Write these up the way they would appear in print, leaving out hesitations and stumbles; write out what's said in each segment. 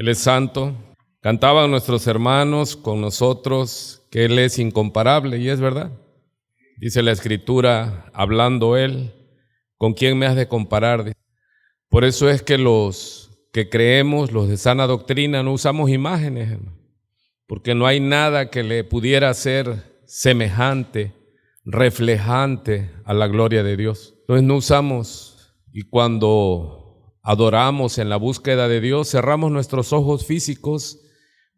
Él es santo. Cantaban nuestros hermanos con nosotros que Él es incomparable, y es verdad. Dice la Escritura, hablando Él, ¿con quién me has de comparar? Por eso es que los que creemos, los de sana doctrina, no usamos imágenes, hermano, porque no hay nada que le pudiera ser semejante, reflejante a la gloria de Dios. Entonces no usamos, y cuando adoramos en la búsqueda de Dios, cerramos nuestros ojos físicos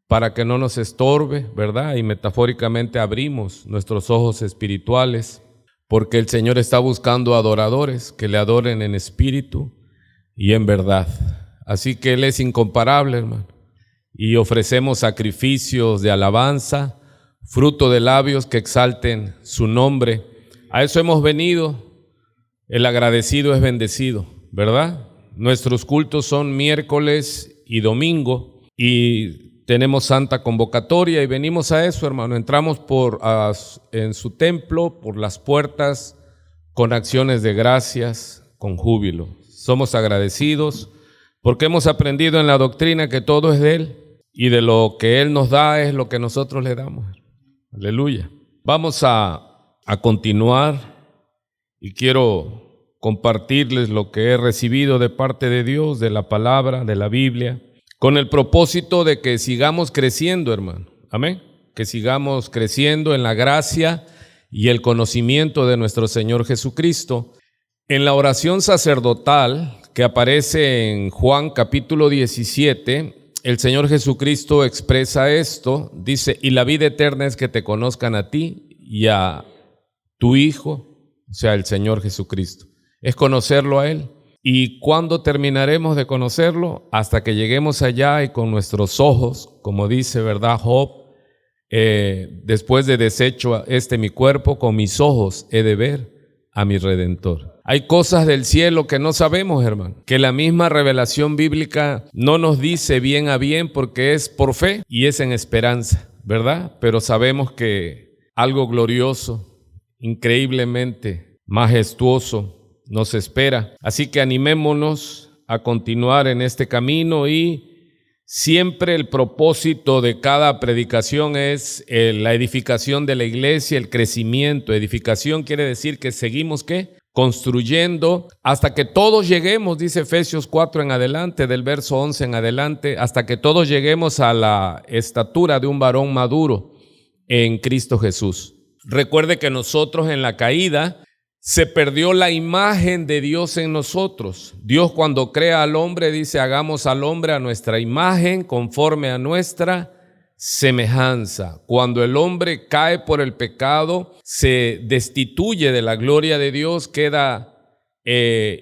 para que no nos estorbe, ¿verdad? Y metafóricamente abrimos nuestros ojos espirituales, porque el Señor está buscando adoradores que le adoren en espíritu y en verdad. Así que Él es incomparable, hermano. Y ofrecemos sacrificios de alabanza, fruto de labios que exalten su nombre. A eso hemos venido. El agradecido es bendecido, ¿verdad? Nuestros cultos son miércoles y domingo y tenemos santa convocatoria y venimos a eso, hermano. Entramos en su templo, por las puertas, con acciones de gracias, con júbilo. Somos agradecidos porque hemos aprendido en la doctrina que todo es de Él y de lo que Él nos da es lo que nosotros le damos. Aleluya. Vamos a continuar y quiero compartirles lo que he recibido de parte de Dios, de la palabra, de la Biblia, con el propósito de que sigamos creciendo, hermano. Amén. Que sigamos creciendo en la gracia y el conocimiento de nuestro Señor Jesucristo. En la oración sacerdotal que aparece en Juan capítulo 17, el Señor Jesucristo expresa esto, dice, y la vida eterna es que te conozcan a ti y a tu Hijo, o sea, el Señor Jesucristo. Es conocerlo a Él. ¿Y cuándo terminaremos de conocerlo? Hasta que lleguemos allá y con nuestros ojos, como dice, ¿verdad, Job? Después de deshecho mi cuerpo, con mis ojos he de ver a mi Redentor. Hay cosas del cielo que no sabemos, hermano, que la misma revelación bíblica no nos dice bien a bien porque es por fe y es en esperanza, ¿verdad? Pero sabemos que algo glorioso, increíblemente majestuoso nos espera. Así que animémonos a continuar en este camino y siempre el propósito de cada predicación es la edificación de la iglesia, el crecimiento. Edificación quiere decir que seguimos, ¿qué? Construyendo hasta que todos lleguemos, dice Efesios 4 en adelante, del verso 11 en adelante, hasta que todos lleguemos a la estatura de un varón maduro en Cristo Jesús. Recuerde que nosotros en la caída se perdió la imagen de Dios en nosotros. Dios cuando crea al hombre dice, hagamos al hombre a nuestra imagen, conforme a nuestra semejanza. Cuando el hombre cae por el pecado, se destituye de la gloria de Dios, queda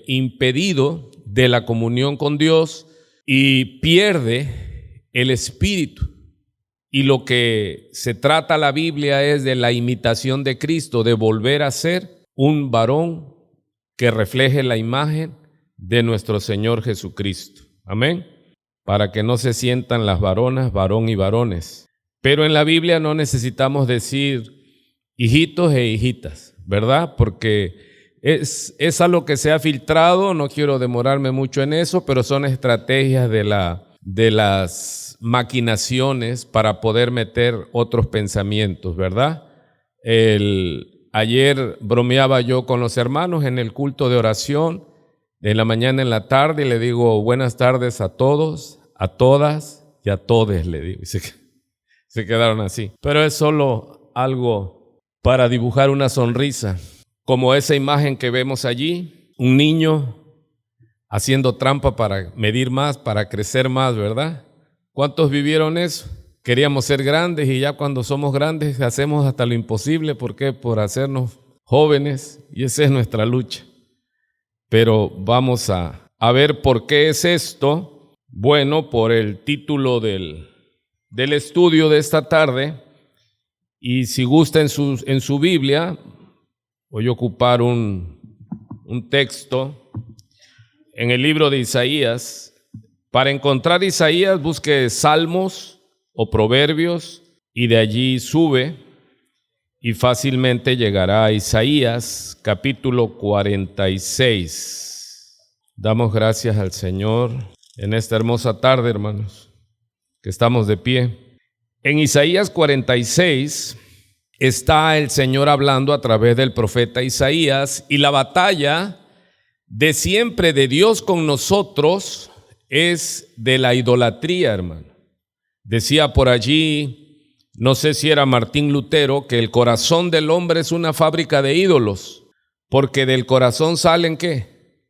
impedido de la comunión con Dios y pierde el espíritu. Y lo que se trata la Biblia es de la imitación de Cristo, de volver a ser un varón que refleje la imagen de nuestro Señor Jesucristo. Amén. Para que no se sientan las varonas, varón y varones. Pero en la Biblia no necesitamos decir hijitos e hijitas, ¿verdad? Porque es algo que se ha filtrado, no quiero demorarme mucho en eso, pero son estrategias de las maquinaciones para poder meter otros pensamientos, ¿verdad? Ayer bromeaba yo con los hermanos en el culto de oración, en la mañana, en la tarde, y le digo buenas tardes a todos, a todas y a todes, le digo. Y se quedaron así. Pero es solo algo para dibujar una sonrisa, como esa imagen que vemos allí, un niño haciendo trampa para medir más, para crecer más, ¿verdad? ¿Cuántos vivieron eso? Queríamos ser grandes y ya cuando somos grandes hacemos hasta lo imposible. ¿Por qué? Por hacernos jóvenes, y esa es nuestra lucha. Pero vamos a ver por qué es esto. Bueno, por el título del estudio de esta tarde, y si gusta en su Biblia, voy a ocupar un texto en el libro de Isaías. Para encontrar Isaías, busque Salmos o Proverbios y de allí sube y fácilmente llegará a Isaías capítulo 46. Damos gracias al Señor en esta hermosa tarde, hermanos. que estamos de pie. En Isaías 46 está el Señor hablando a través del profeta Isaías, y la batalla de siempre de Dios con nosotros es de la idolatría, hermano. Decía por allí, no sé si era Martín Lutero, que el corazón del hombre es una fábrica de ídolos, porque del corazón salen ¿qué?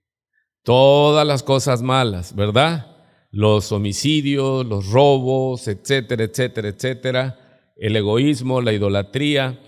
Todas las cosas malas, ¿verdad? Los homicidios, los robos, etcétera, etcétera, etcétera. El egoísmo, la idolatría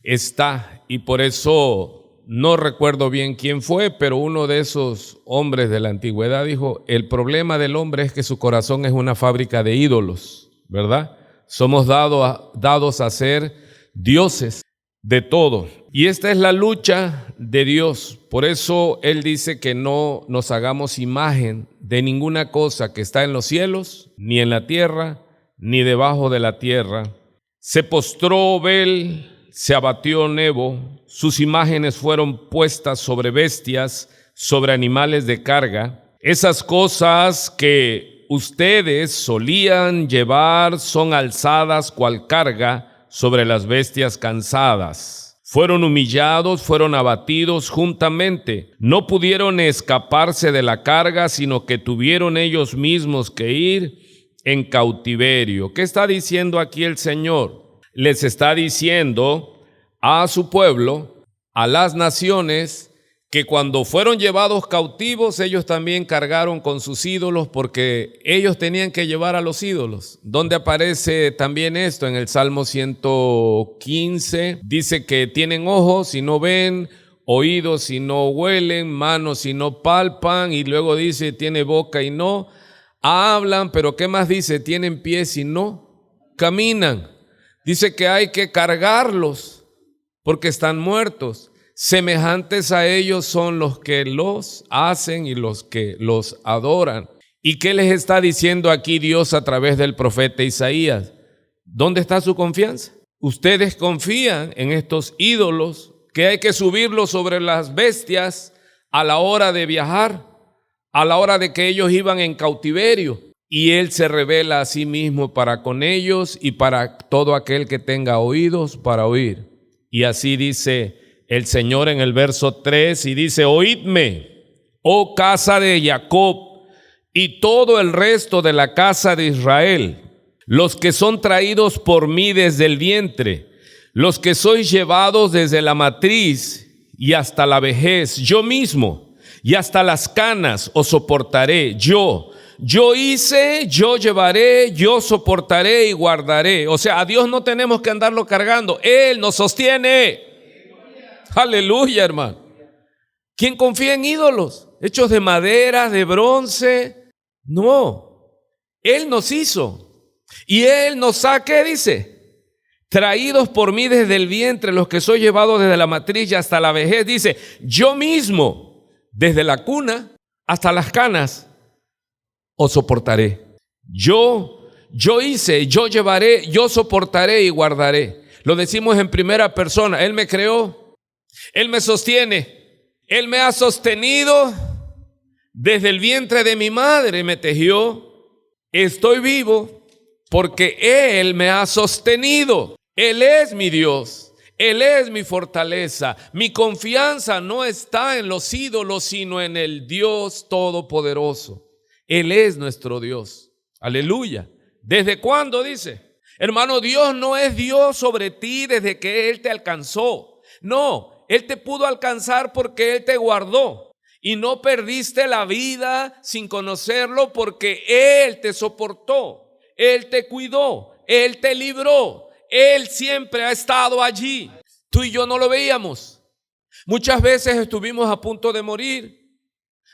está, y por eso no recuerdo bien quién fue, pero uno de esos hombres de la antigüedad dijo, el problema del hombre es que su corazón es una fábrica de ídolos, ¿verdad? Somos dados a ser dioses de todo. Y esta es la lucha de Dios. Por eso Él dice que no nos hagamos imagen de ninguna cosa que está en los cielos, ni en la tierra, ni debajo de la tierra. Se postró Bel, se abatió Nebo, sus imágenes fueron puestas sobre bestias, sobre animales de carga. Esas cosas que ustedes solían llevar son alzadas cual carga sobre las bestias cansadas. Fueron humillados, fueron abatidos juntamente. No pudieron escaparse de la carga, sino que tuvieron ellos mismos que ir en cautiverio. ¿Qué está diciendo aquí el Señor? Les está diciendo a su pueblo, a las naciones, que cuando fueron llevados cautivos, ellos también cargaron con sus ídolos, porque ellos tenían que llevar a los ídolos. ¿Dónde aparece también esto? En el Salmo 115, dice que tienen ojos y no ven, oídos y no huelen, manos y no palpan, y luego dice, tiene boca y no hablan, pero ¿qué más dice? Tienen pies y no caminan. Dice que hay que cargarlos, porque están muertos. Semejantes a ellos son los que los hacen y los que los adoran. ¿Y qué les está diciendo aquí Dios a través del profeta Isaías? ¿Dónde está su confianza? Ustedes confían en estos ídolos, que hay que subirlos sobre las bestias a la hora de viajar, a la hora de que ellos iban en cautiverio. Y Él se revela a sí mismo para con ellos y para todo aquel que tenga oídos para oír. Y así dice el Señor en el verso 3, y dice, oídme, oh casa de Jacob, y todo el resto de la casa de Israel, los que son traídos por mí desde el vientre, los que sois llevados desde la matriz y hasta la vejez, yo mismo, y hasta las canas os soportaré, yo hice, yo llevaré, yo soportaré y guardaré. O sea, a Dios no tenemos que andarlo cargando, Él nos sostiene. Aleluya, hermano. ¿Quién confía en ídolos hechos de madera, de bronce? No, Él nos hizo y Él nos ha, ¿qué dice? Traídos por mí desde el vientre, los que soy llevados desde la matriz hasta la vejez. Dice, yo mismo, desde la cuna hasta las canas, os soportaré. Yo hice, yo llevaré, yo soportaré y guardaré. Lo decimos en primera persona. Él me creó, Él me sostiene, Él me ha sostenido desde el vientre de mi madre, me tejió. Estoy vivo porque Él me ha sostenido. Él es mi Dios, Él es mi fortaleza. Mi confianza no está en los ídolos, sino en el Dios Todopoderoso. Él es nuestro Dios. Aleluya. ¿Desde cuándo? Dice. Hermano, Dios no es Dios sobre ti desde que Él te alcanzó. No, Él te pudo alcanzar porque Él te guardó. Y no perdiste la vida sin conocerlo, porque Él te soportó, Él te cuidó, Él te libró. Él siempre ha estado allí. Tú y yo no lo veíamos. Muchas veces estuvimos a punto de morir,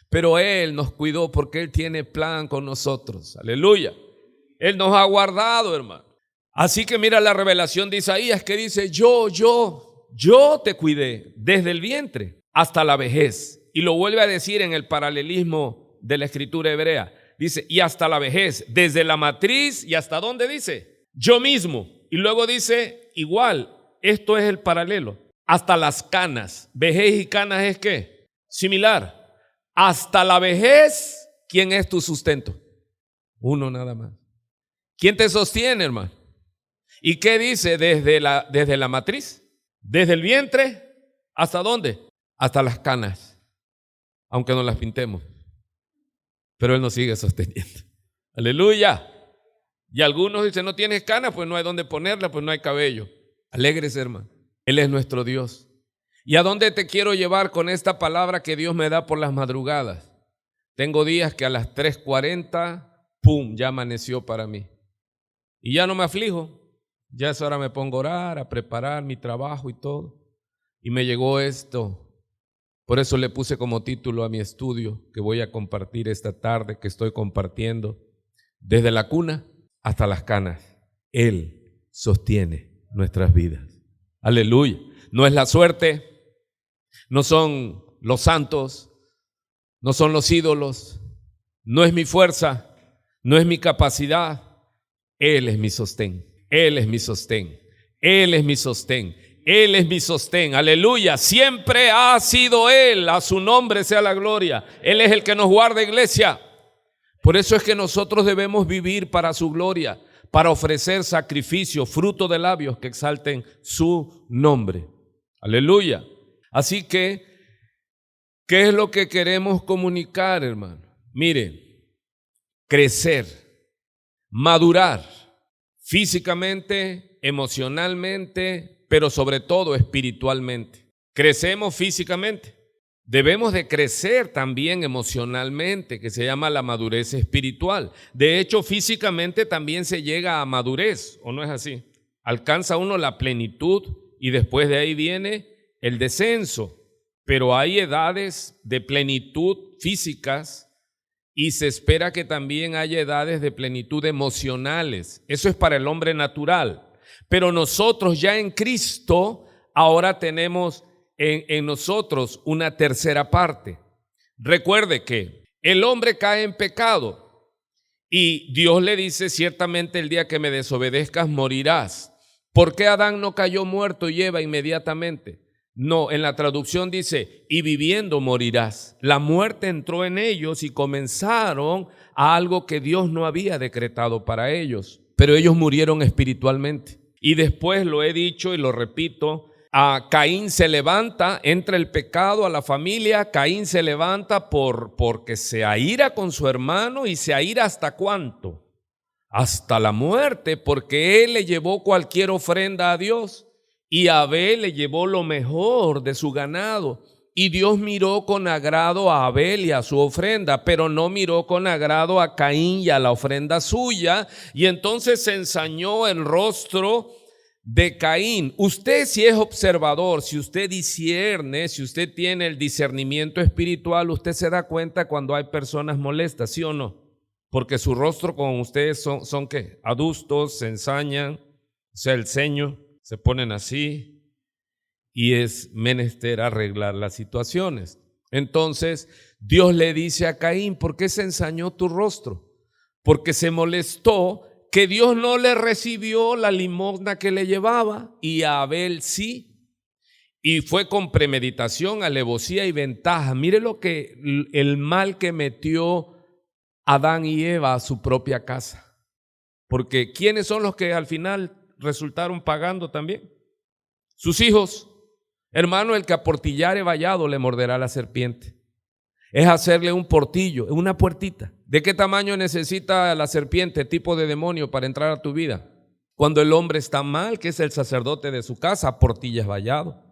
pero Él nos cuidó porque Él tiene plan con nosotros. Aleluya. Él nos ha guardado, hermano. Así que mira la revelación de Isaías que dice, yo te cuidé desde el vientre hasta la vejez. Y lo vuelve a decir en el paralelismo de la escritura hebrea. Dice, y hasta la vejez, desde la matriz y hasta dónde dice, yo mismo. Y luego dice, igual, esto es el paralelo, hasta las canas. Vejez y canas es ¿qué? Similar. Hasta la vejez, ¿quién es tu sustento? Uno nada más. ¿Quién te sostiene, hermano? ¿Y qué dice desde la matriz? Desde el vientre, ¿hasta dónde? Hasta las canas, aunque no las pintemos. Pero Él nos sigue sosteniendo. Aleluya. Y algunos dicen, no tienes canas, pues no hay dónde ponerla, pues no hay cabello. Alégrese, hermano. Él es nuestro Dios. ¿Y a dónde te quiero llevar con esta palabra que Dios me da por las madrugadas? Tengo días que a las 3:40, ¡pum!, ya amaneció para mí. Y ya no me aflijo. Ya es hora me pongo a orar, a preparar mi trabajo y todo. Y me llegó esto. Por eso le puse como título a mi estudio que voy a compartir esta tarde, que estoy compartiendo. Desde la cuna hasta las canas, Él sostiene nuestras vidas. Aleluya. No es la suerte, no son los santos, no son los ídolos, no es mi fuerza, no es mi capacidad. Él es mi sostén, Él es mi sostén, Él es mi sostén. Él es mi sostén, aleluya, siempre ha sido Él, a su nombre sea la gloria. Él es el que nos guarda, iglesia. Por eso es que nosotros debemos vivir para su gloria, para ofrecer sacrificio, fruto de labios que exalten su nombre. Aleluya. Así que, ¿qué es lo que queremos comunicar, hermano? Mire, crecer, madurar físicamente, emocionalmente, pero sobre todo espiritualmente. Crecemos físicamente. Debemos de crecer también emocionalmente, que se llama la madurez espiritual. De hecho, físicamente también se llega a madurez, ¿o no es así? Alcanza uno la plenitud y después de ahí viene el descenso. Pero hay edades de plenitud físicas y se espera que también haya edades de plenitud emocionales. Eso es para el hombre natural. Pero nosotros ya en Cristo ahora tenemos en nosotros una tercera parte. Recuerde que el hombre cae en pecado y Dios le dice, ciertamente el día que me desobedezcas morirás. ¿Por qué Adán no cayó muerto y Eva inmediatamente? No, en la traducción dice, y viviendo morirás. La muerte entró en ellos y comenzaron a algo que Dios no había decretado para ellos, pero ellos murieron espiritualmente. Y después lo he dicho y lo repito, a Caín se levanta, entra el pecado a la familia, Caín se levanta porque se aira con su hermano y se aira ¿hasta cuánto? Hasta la muerte, porque él le llevó cualquier ofrenda a Dios y Abel le llevó lo mejor de su ganado. Y Dios miró con agrado a Abel y a su ofrenda, pero no miró con agrado a Caín y a la ofrenda suya. Y entonces se ensañó el rostro de Caín. Usted, si es observador, si usted discierne, si usted tiene el discernimiento espiritual, usted se da cuenta cuando hay personas molestas, ¿sí o no? Porque su rostro con ustedes son ¿qué? Adustos, se ensañan, o sea, el ceño, se ponen así. Y es menester arreglar las situaciones. Entonces Dios le dice a Caín, ¿por qué se ensañó tu rostro? Porque se molestó que Dios no le recibió la limosna que le llevaba y a Abel sí. Y fue con premeditación, alevosía y ventaja. Mire el mal que metió Adán y Eva a su propia casa. Porque ¿quiénes son los que al final resultaron pagando también? Sus hijos. Hermano, el que a portillare vallado le morderá la serpiente. Es hacerle un portillo, una puertita. ¿De qué tamaño necesita la serpiente, tipo de demonio, para entrar a tu vida? Cuando el hombre está mal, que es el sacerdote de su casa, portillas vallado.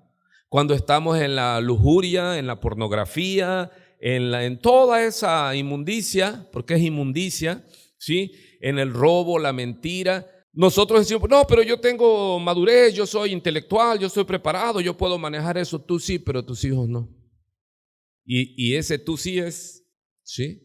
Cuando estamos en la lujuria, en la pornografía, en toda esa inmundicia, porque es inmundicia, ¿sí? En el robo, la mentira. Nosotros decimos, no, pero yo tengo madurez, yo soy intelectual, yo soy preparado, yo puedo manejar eso. Tú sí, pero tus hijos no. Y ese tú sí es, ¿sí?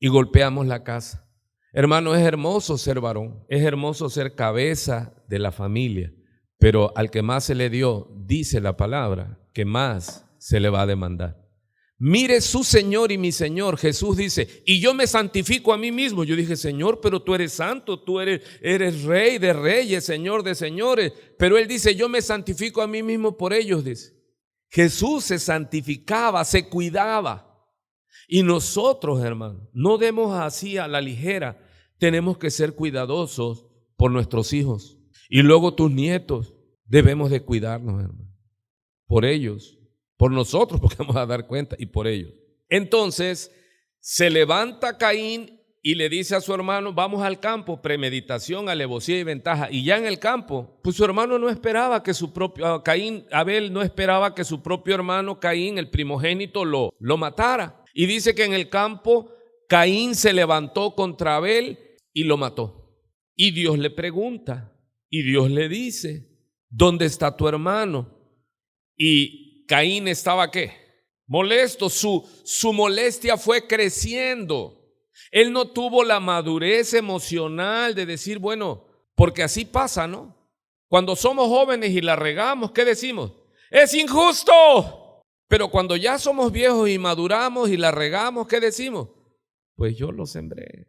Y golpeamos la casa. Hermano, es hermoso ser varón, es hermoso ser cabeza de la familia, pero al que más se le dio, dice la palabra, que más se le va a demandar. Mire su Señor y mi Señor. Jesús dice, y yo me santifico a mí mismo. Yo dije, Señor, pero tú eres santo, tú eres rey de reyes, Señor de señores. Pero Él dice, yo me santifico a mí mismo por ellos, dice. Jesús se santificaba, se cuidaba. Y nosotros, hermano, no demos así a la ligera tenemos que ser cuidadosos por nuestros hijos. Y luego tus nietos, debemos de cuidarnos, hermano. Por ellos, por nosotros, porque vamos a dar cuenta, y por ellos. Entonces, se levanta Caín y le dice a su hermano, vamos al campo, premeditación, alevosía y ventaja. Y ya en el campo, pues su hermano no esperaba que su propio, Abel no esperaba que su propio hermano Caín, el primogénito, lo matara. Y dice que en el campo Caín se levantó contra Abel y lo mató. Y Dios le pregunta, y Dios le dice, ¿dónde está tu hermano? Y Caín estaba ¿qué? Molesto, su molestia fue creciendo. Él no tuvo la madurez emocional de decir, bueno, porque así pasa, ¿no? Cuando somos jóvenes y la regamos, ¿qué decimos? ¡Es injusto! Pero cuando ya somos viejos y maduramos y la regamos, ¿qué decimos? Pues yo lo sembré,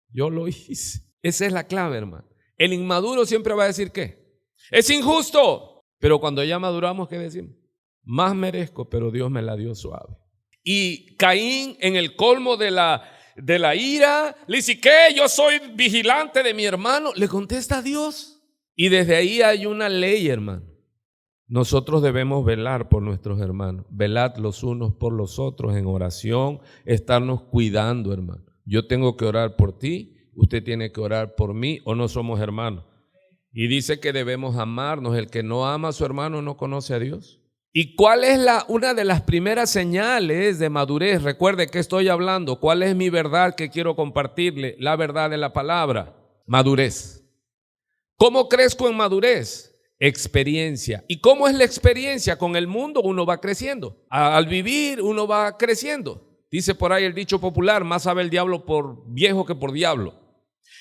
yo lo hice. Esa es la clave, hermano. El inmaduro siempre va a decir ¿qué? ¡Es injusto! Pero cuando ya maduramos, ¿qué decimos? Más merezco, pero Dios me la dio suave. Y Caín, en el colmo de la ira, le dice, ¿qué? Yo soy vigilante de mi hermano. Le contesta a Dios. Y desde ahí hay una ley, hermano. Nosotros debemos velar por nuestros hermanos. Velad los unos por los otros en oración, estarnos cuidando, hermano. Yo tengo que orar por ti, usted tiene que orar por mí, o no somos hermanos. Y dice que debemos amarnos. El que no ama a su hermano no conoce a Dios. ¿Y cuál es una de las primeras señales de madurez? Recuerde que estoy hablando. ¿Cuál es mi verdad que quiero compartirle? La verdad de la palabra. Madurez. ¿Cómo crezco en madurez? Experiencia. ¿Y cómo es la experiencia? Con el mundo uno va creciendo. Al vivir uno va creciendo. Dice por ahí el dicho popular, más sabe el diablo por viejo que por diablo.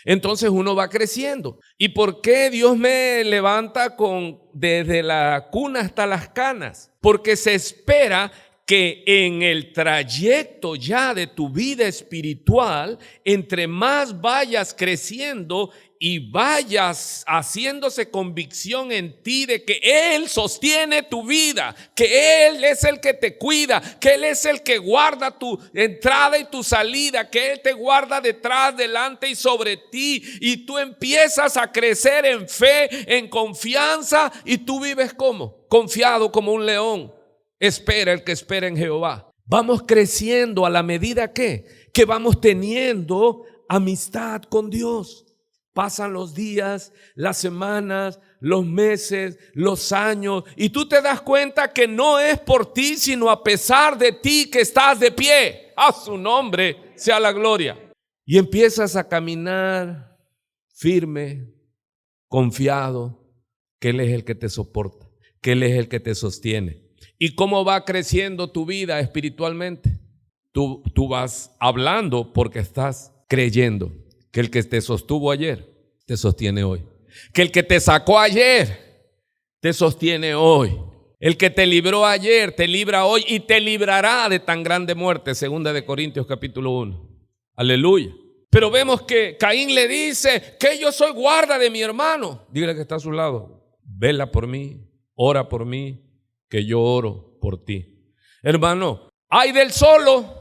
Entonces uno va creciendo. ¿Y por qué Dios me levanta desde la cuna hasta las canas? Porque se espera que en el trayecto ya de tu vida espiritual, entre más vayas creciendo y vayas haciéndose convicción en ti de que Él sostiene tu vida, que Él es el que te cuida, que Él es el que guarda tu entrada y tu salida, que Él te guarda detrás, delante y sobre ti, y tú empiezas a crecer en fe, en confianza, y tú vives como confiado como un león. Espera el que espera en Jehová. Vamos creciendo a la medida que vamos teniendo amistad con Dios. Pasan los días, las semanas, los meses, los años, y tú te das cuenta que no es por ti, sino a pesar de ti que estás de pie. A su nombre sea la gloria. Y empiezas a caminar firme, confiado, que Él es el que te soporta, que Él es el que te sostiene. ¿Y cómo va creciendo tu vida espiritualmente? Tú vas hablando porque estás creyendo que el que te sostuvo ayer te sostiene hoy. Que el que te sacó ayer te sostiene hoy. El que te libró ayer te libra hoy y te librará de tan grande muerte. 2 Corintios capítulo 1. Aleluya. Pero vemos que Caín le dice que yo soy guarda de mi hermano. Dígale que está a su lado. Vela por mí, ora por mí, que yo oro por ti. Hermano, ay del solo,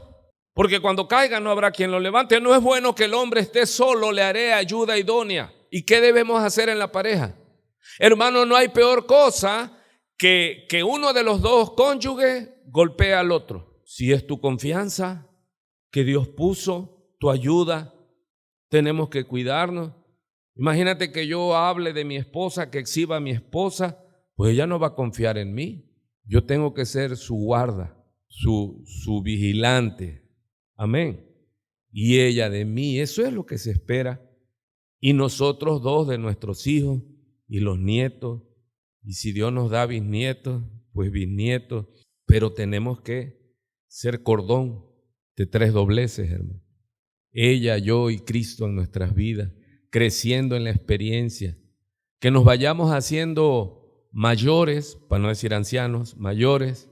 porque cuando caiga no habrá quien lo levante. No es bueno que el hombre esté solo, le haré ayuda idónea. ¿Y qué debemos hacer en la pareja? Hermano, no hay peor cosa que uno de los dos cónyuges golpee al otro. Si es tu confianza que Dios puso, tu ayuda, tenemos que cuidarnos. Imagínate que yo hable de mi esposa, que exhiba a mi esposa, pues ella no va a confiar en mí. Yo tengo que ser su guarda, su vigilante. Amén. Y ella de mí. Eso es lo que se espera. Y nosotros dos de nuestros hijos y los nietos. Y si Dios nos da bisnietos, pues bisnietos. Pero tenemos que ser cordón de 3 dobleces, hermano. Ella, yo y Cristo en nuestras vidas, creciendo en la experiencia. Que nos vayamos haciendo mayores, para no decir ancianos, mayores,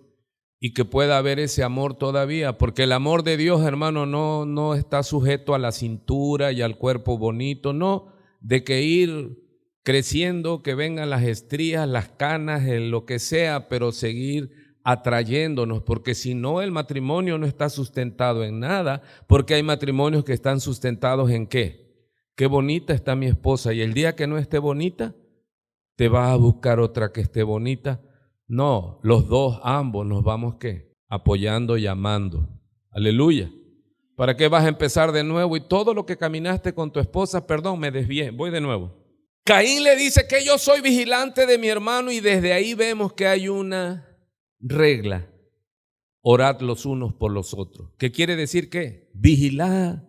y que pueda haber ese amor todavía, porque el amor de Dios, hermano, no está sujeto a la cintura y al cuerpo bonito, no, de que ir creciendo, que vengan las estrías, las canas, lo que sea, pero seguir atrayéndonos, porque si no, el matrimonio no está sustentado en nada, porque hay matrimonios que están sustentados ¿en qué? qué bonita está mi esposa, y el día que no esté bonita, te vas a buscar otra que esté bonita. No, los dos, ambos nos vamos, ¿qué? Apoyando y amando. Aleluya. ¿Para qué vas a empezar de nuevo? Y todo lo que caminaste con tu esposa, perdón, me desvié, voy de nuevo. Caín le dice que yo soy vigilante de mi hermano, y desde ahí vemos que hay una regla: orad los unos por los otros. ¿Qué quiere decir? ¿Qué? Vigilad.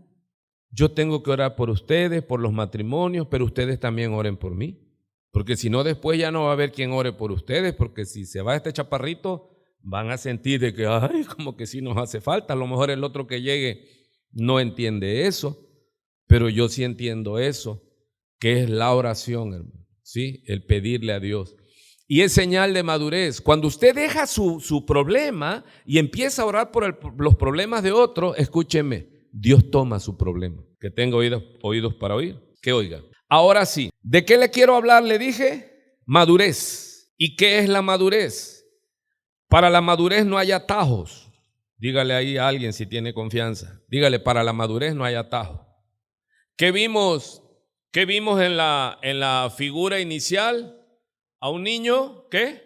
Yo tengo que orar por ustedes, por los matrimonios, pero ustedes también oren por mí. Porque si no, después ya no va a haber quien ore por ustedes, porque si se va este chaparrito, van a sentir de que, ay, como que sí nos hace falta. A lo mejor el otro que llegue no entiende eso, pero yo sí entiendo eso, que es la oración, hermano, ¿sí? El pedirle a Dios. Y es señal de madurez. Cuando usted deja su problema y empieza a orar por los problemas de otro, escúcheme, Dios toma su problema. Que tenga oídos para oír, que oiga. Ahora sí, ¿de qué le quiero hablar? Le dije, madurez. ¿Y qué es la madurez? Para la madurez no hay atajos. Dígale ahí a alguien si tiene confianza. Dígale, para la madurez no hay atajos. ¿Qué vimos en la figura inicial? A un niño, ¿qué?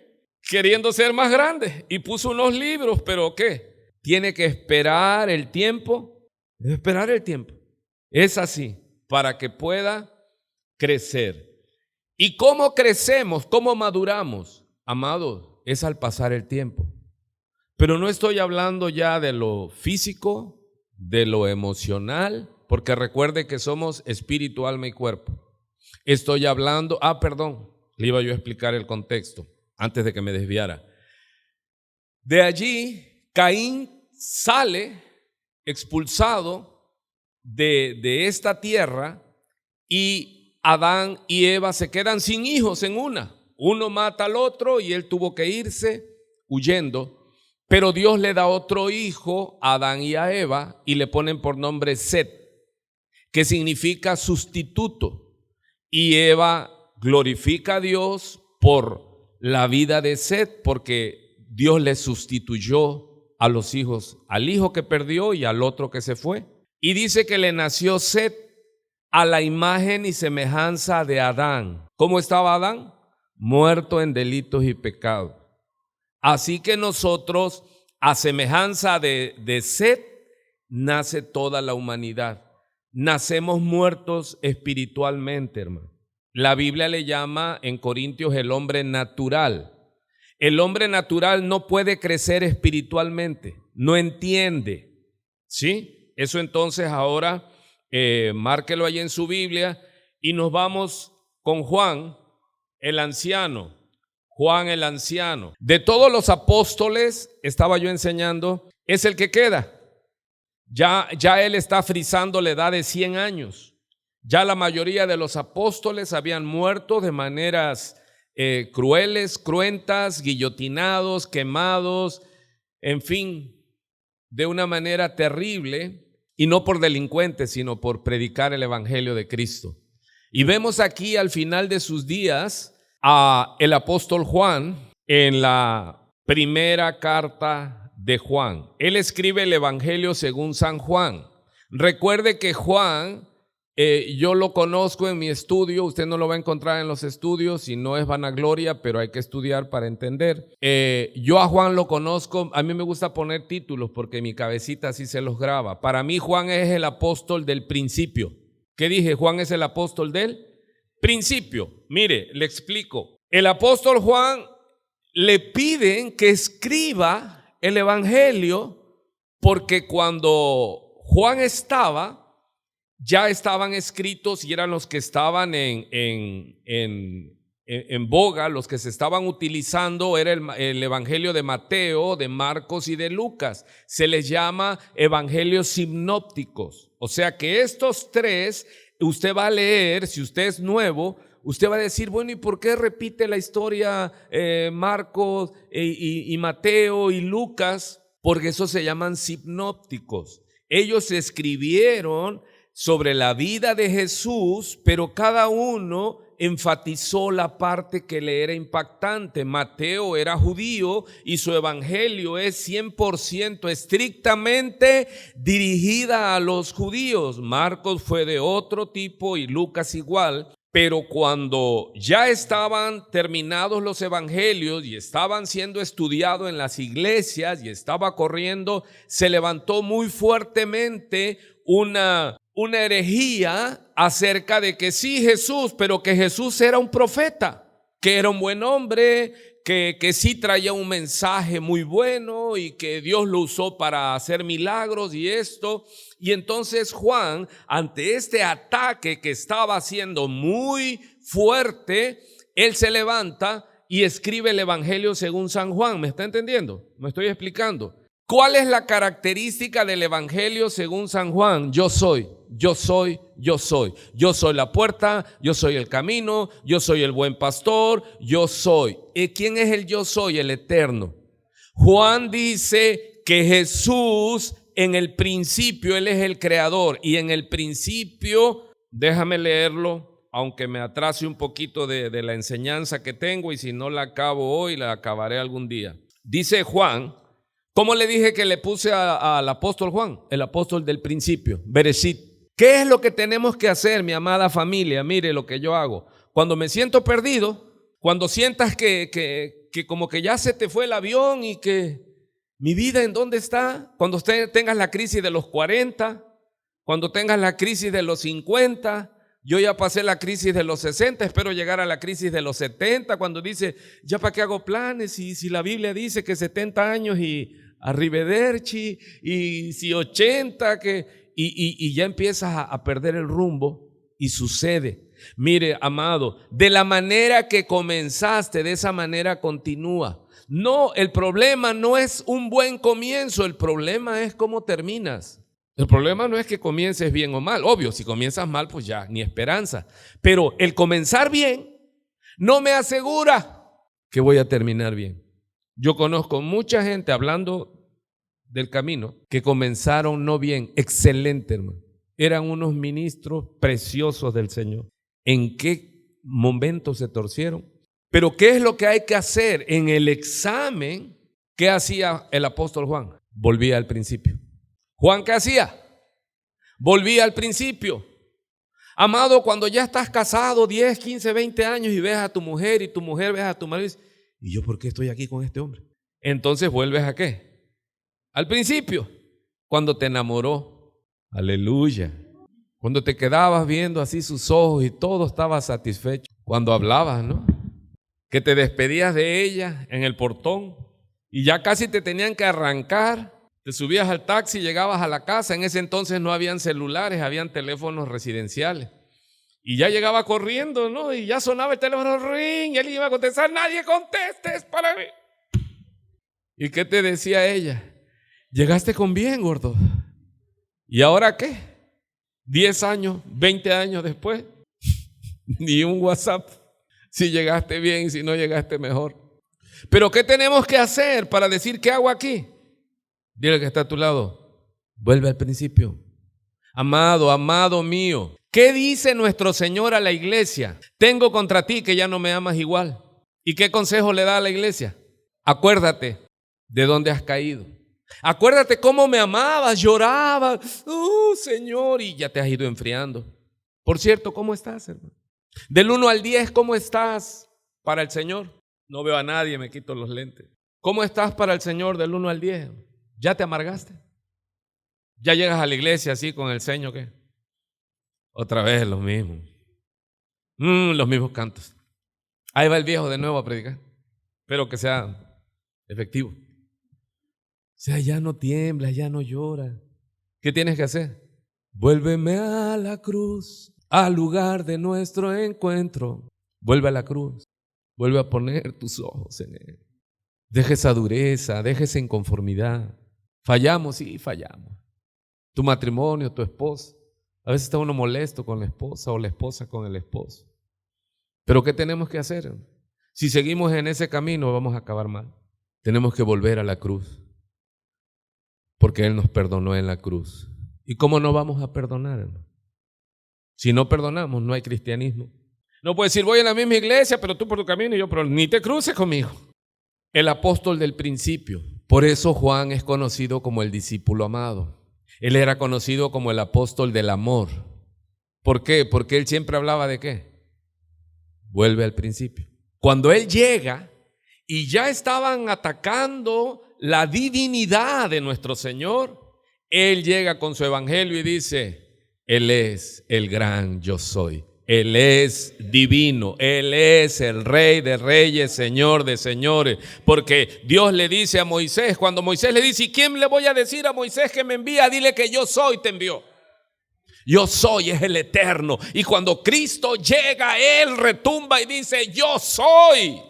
Queriendo ser más grande, y puso unos libros, pero ¿qué? Tiene que esperar el tiempo. Esperar el tiempo. Es así, para que pueda crecer. ¿Y cómo crecemos? ¿Cómo maduramos? Amados, es al pasar el tiempo. Pero no estoy hablando ya de lo físico, de lo emocional, porque recuerde que somos espíritu, alma y cuerpo. Estoy hablando, le iba yo a explicar el contexto antes de que me desviara. De allí, Caín sale expulsado de esta tierra, y Adán y Eva se quedan sin hijos en una. Uno mata al otro y él tuvo que irse huyendo, pero Dios le da otro hijo a Adán y a Eva, y le ponen por nombre Set, que significa sustituto. Y Eva glorifica a Dios por la vida de Set, porque Dios le sustituyó a los hijos, al hijo que perdió y al otro que se fue. Y dice que le nació Set a la imagen y semejanza de Adán. ¿Cómo estaba Adán? Muerto en delitos y pecados. Así que nosotros, a semejanza de Set, nace toda la humanidad. Nacemos muertos espiritualmente, hermano. La Biblia le llama en Corintios el hombre natural. El hombre natural no puede crecer espiritualmente, no entiende, ¿sí? Eso entonces ahora márquelo ahí en su Biblia, y nos vamos con Juan, el anciano. Juan el anciano. De todos los apóstoles, estaba yo enseñando, es el que queda. Ya él está frisando la edad de 100 años. Ya la mayoría de los apóstoles habían muerto de maneras crueles, cruentas, guillotinados, quemados, en fin, de una manera terrible, y no por delincuentes, sino por predicar el evangelio de Cristo. Y vemos aquí al final de sus días a el apóstol Juan en la primera carta de Juan. Él escribe el evangelio según San Juan. Recuerde que Juan, yo lo conozco en mi estudio, usted no lo va a encontrar en los estudios y no es vanagloria, pero hay que estudiar para entender. Yo a Juan lo conozco, a mí me gusta poner títulos porque mi cabecita así se los graba. Para mí Juan es el apóstol del principio. ¿Qué dije? Juan es el apóstol del principio. Mire, le explico. El apóstol Juan le piden que escriba el evangelio porque cuando Juan estaba, ya estaban escritos y eran los que estaban en boga, los que se estaban utilizando, era el evangelio de Mateo, de Marcos y de Lucas. Se les llama evangelios sinópticos. O sea que estos tres, usted va a leer, si usted es nuevo, usted va a decir, bueno, ¿y por qué repite la historia Marcos y Mateo y Lucas? Porque esos se llaman sinópticos. Ellos escribieron sobre la vida de Jesús, pero cada uno enfatizó la parte que le era impactante. Mateo era judío y su evangelio es 100% estrictamente dirigida a los judíos. Marcos fue de otro tipo y Lucas igual. Pero cuando ya estaban terminados los evangelios y estaban siendo estudiados en las iglesias y estaba corriendo, se levantó muy fuertemente una herejía acerca de que sí Jesús, pero que Jesús era un profeta, que era un buen hombre, que sí traía un mensaje muy bueno y que Dios lo usó para hacer milagros y esto. Y entonces Juan, ante este ataque que estaba haciendo muy fuerte, él se levanta y escribe el Evangelio según San Juan. ¿Me está entendiendo? ¿Me estoy explicando? ¿Cuál es la característica del Evangelio según San Juan? Yo soy, yo soy, yo soy. Yo soy la puerta, yo soy el camino, yo soy el buen pastor, yo soy. ¿Y quién es el yo soy? El eterno. Juan dice que Jesús en el principio, Él es el creador. Y en el principio, déjame leerlo, aunque me atrase un poquito de la enseñanza que tengo, y si no la acabo hoy, la acabaré algún día. Dice Juan, ¿cómo le dije que le puse al apóstol Juan? El apóstol del principio, Bereshit. ¿Qué es lo que tenemos que hacer, mi amada familia? Mire lo que yo hago. Cuando me siento perdido, cuando sientas que como que ya se te fue el avión y que mi vida en dónde está, cuando tengas la crisis de los 40, cuando tengas la crisis de los 50, yo ya pasé la crisis de los 60, espero llegar a la crisis de los 70, cuando dice, ¿ya para qué hago planes? Y si la Biblia dice que 70 años y arrivederci, y si 80, y ya empiezas a perder el rumbo, y sucede. Mire, amado, de la manera que comenzaste, de esa manera continúa. No, el problema no es un buen comienzo, el problema es cómo terminas. El problema no es que comiences bien o mal. Obvio, si comienzas mal, pues ya, ni esperanza. Pero el comenzar bien no me asegura que voy a terminar bien. Yo conozco mucha gente, hablando del camino, que comenzaron no bien. Excelente, hermano. Eran unos ministros preciosos del Señor. ¿En qué momento se torcieron? Pero ¿qué es lo que hay que hacer? En el examen, ¿qué hacía el apóstol Juan? Volvía al principio. ¿Juan qué hacía? Volvía al principio. Amado, cuando ya estás casado 10, 15, 20 años y ves a tu mujer y tu mujer ves a tu marido, ¿y yo por qué estoy aquí con este hombre? Entonces vuelves ¿a qué? Al principio, cuando te enamoró. Aleluya. Cuando te quedabas viendo así sus ojos y todo estaba satisfecho. Cuando hablabas, ¿no? Que te despedías de ella en el portón y ya casi te tenían que arrancar, te subías al taxi, llegabas a la casa. En ese entonces no habían celulares, habían teléfonos residenciales. Y ya llegaba corriendo, ¿no? Y ya sonaba el teléfono, ring, y él iba a contestar, nadie conteste, es para mí. ¿Y qué te decía ella? Llegaste con bien, gordo. ¿Y ahora qué? 10 años, 20 años después, ni un WhatsApp. Si llegaste bien, si no llegaste mejor. Pero ¿qué tenemos que hacer para decir qué hago aquí? Dile que está a tu lado, vuelve al principio. Amado, amado mío, ¿qué dice nuestro Señor a la iglesia? Tengo contra ti que ya no me amas igual. ¿Y qué consejo le da a la iglesia? Acuérdate de dónde has caído. Acuérdate cómo me amabas, llorabas, Señor, y ya te has ido enfriando. Por cierto, ¿cómo estás, hermano? Del 1 al 10, ¿cómo estás para el Señor? No veo a nadie, me quito los lentes. ¿Cómo estás para el Señor del 1 al 10? ¿Ya te amargaste? ¿Ya llegas a la iglesia así con el ceño qué? Otra vez los mismos. Los mismos cantos. Ahí va el viejo de nuevo a predicar. Espero que sea efectivo. O sea, ya no tiemblas, ya no lloras. ¿Qué tienes que hacer? Vuélveme a la cruz, al lugar de nuestro encuentro. Vuelve a la cruz. Vuelve a poner tus ojos en Él. Deja esa dureza, deja esa inconformidad. Fallamos, sí, fallamos. Tu matrimonio, tu esposa. A veces está uno molesto con la esposa o la esposa con el esposo. Pero ¿qué tenemos que hacer? Si seguimos en ese camino vamos a acabar mal. Tenemos que volver a la cruz. Porque Él nos perdonó en la cruz. ¿Y cómo no vamos a perdonar, hermano? Si no perdonamos, no hay cristianismo. No puedes decir, voy a la misma iglesia, pero tú por tu camino y yo, pero ni te cruces conmigo. El apóstol del principio. Por eso Juan es conocido como el discípulo amado. Él era conocido como el apóstol del amor. ¿Por qué? Porque él siempre hablaba de ¿qué? Vuelve al principio. Cuando él llega y ya estaban atacando la divinidad de nuestro Señor, él llega con su evangelio y dice, Él es el gran yo soy. Él es divino, Él es el Rey de reyes, Señor de señores, porque Dios le dice a Moisés, cuando Moisés le dice, ¿y quién le voy a decir a Moisés que me envía? Dile que yo soy, te envió. Yo soy es el eterno, y cuando Cristo llega, Él retumba y dice, yo soy.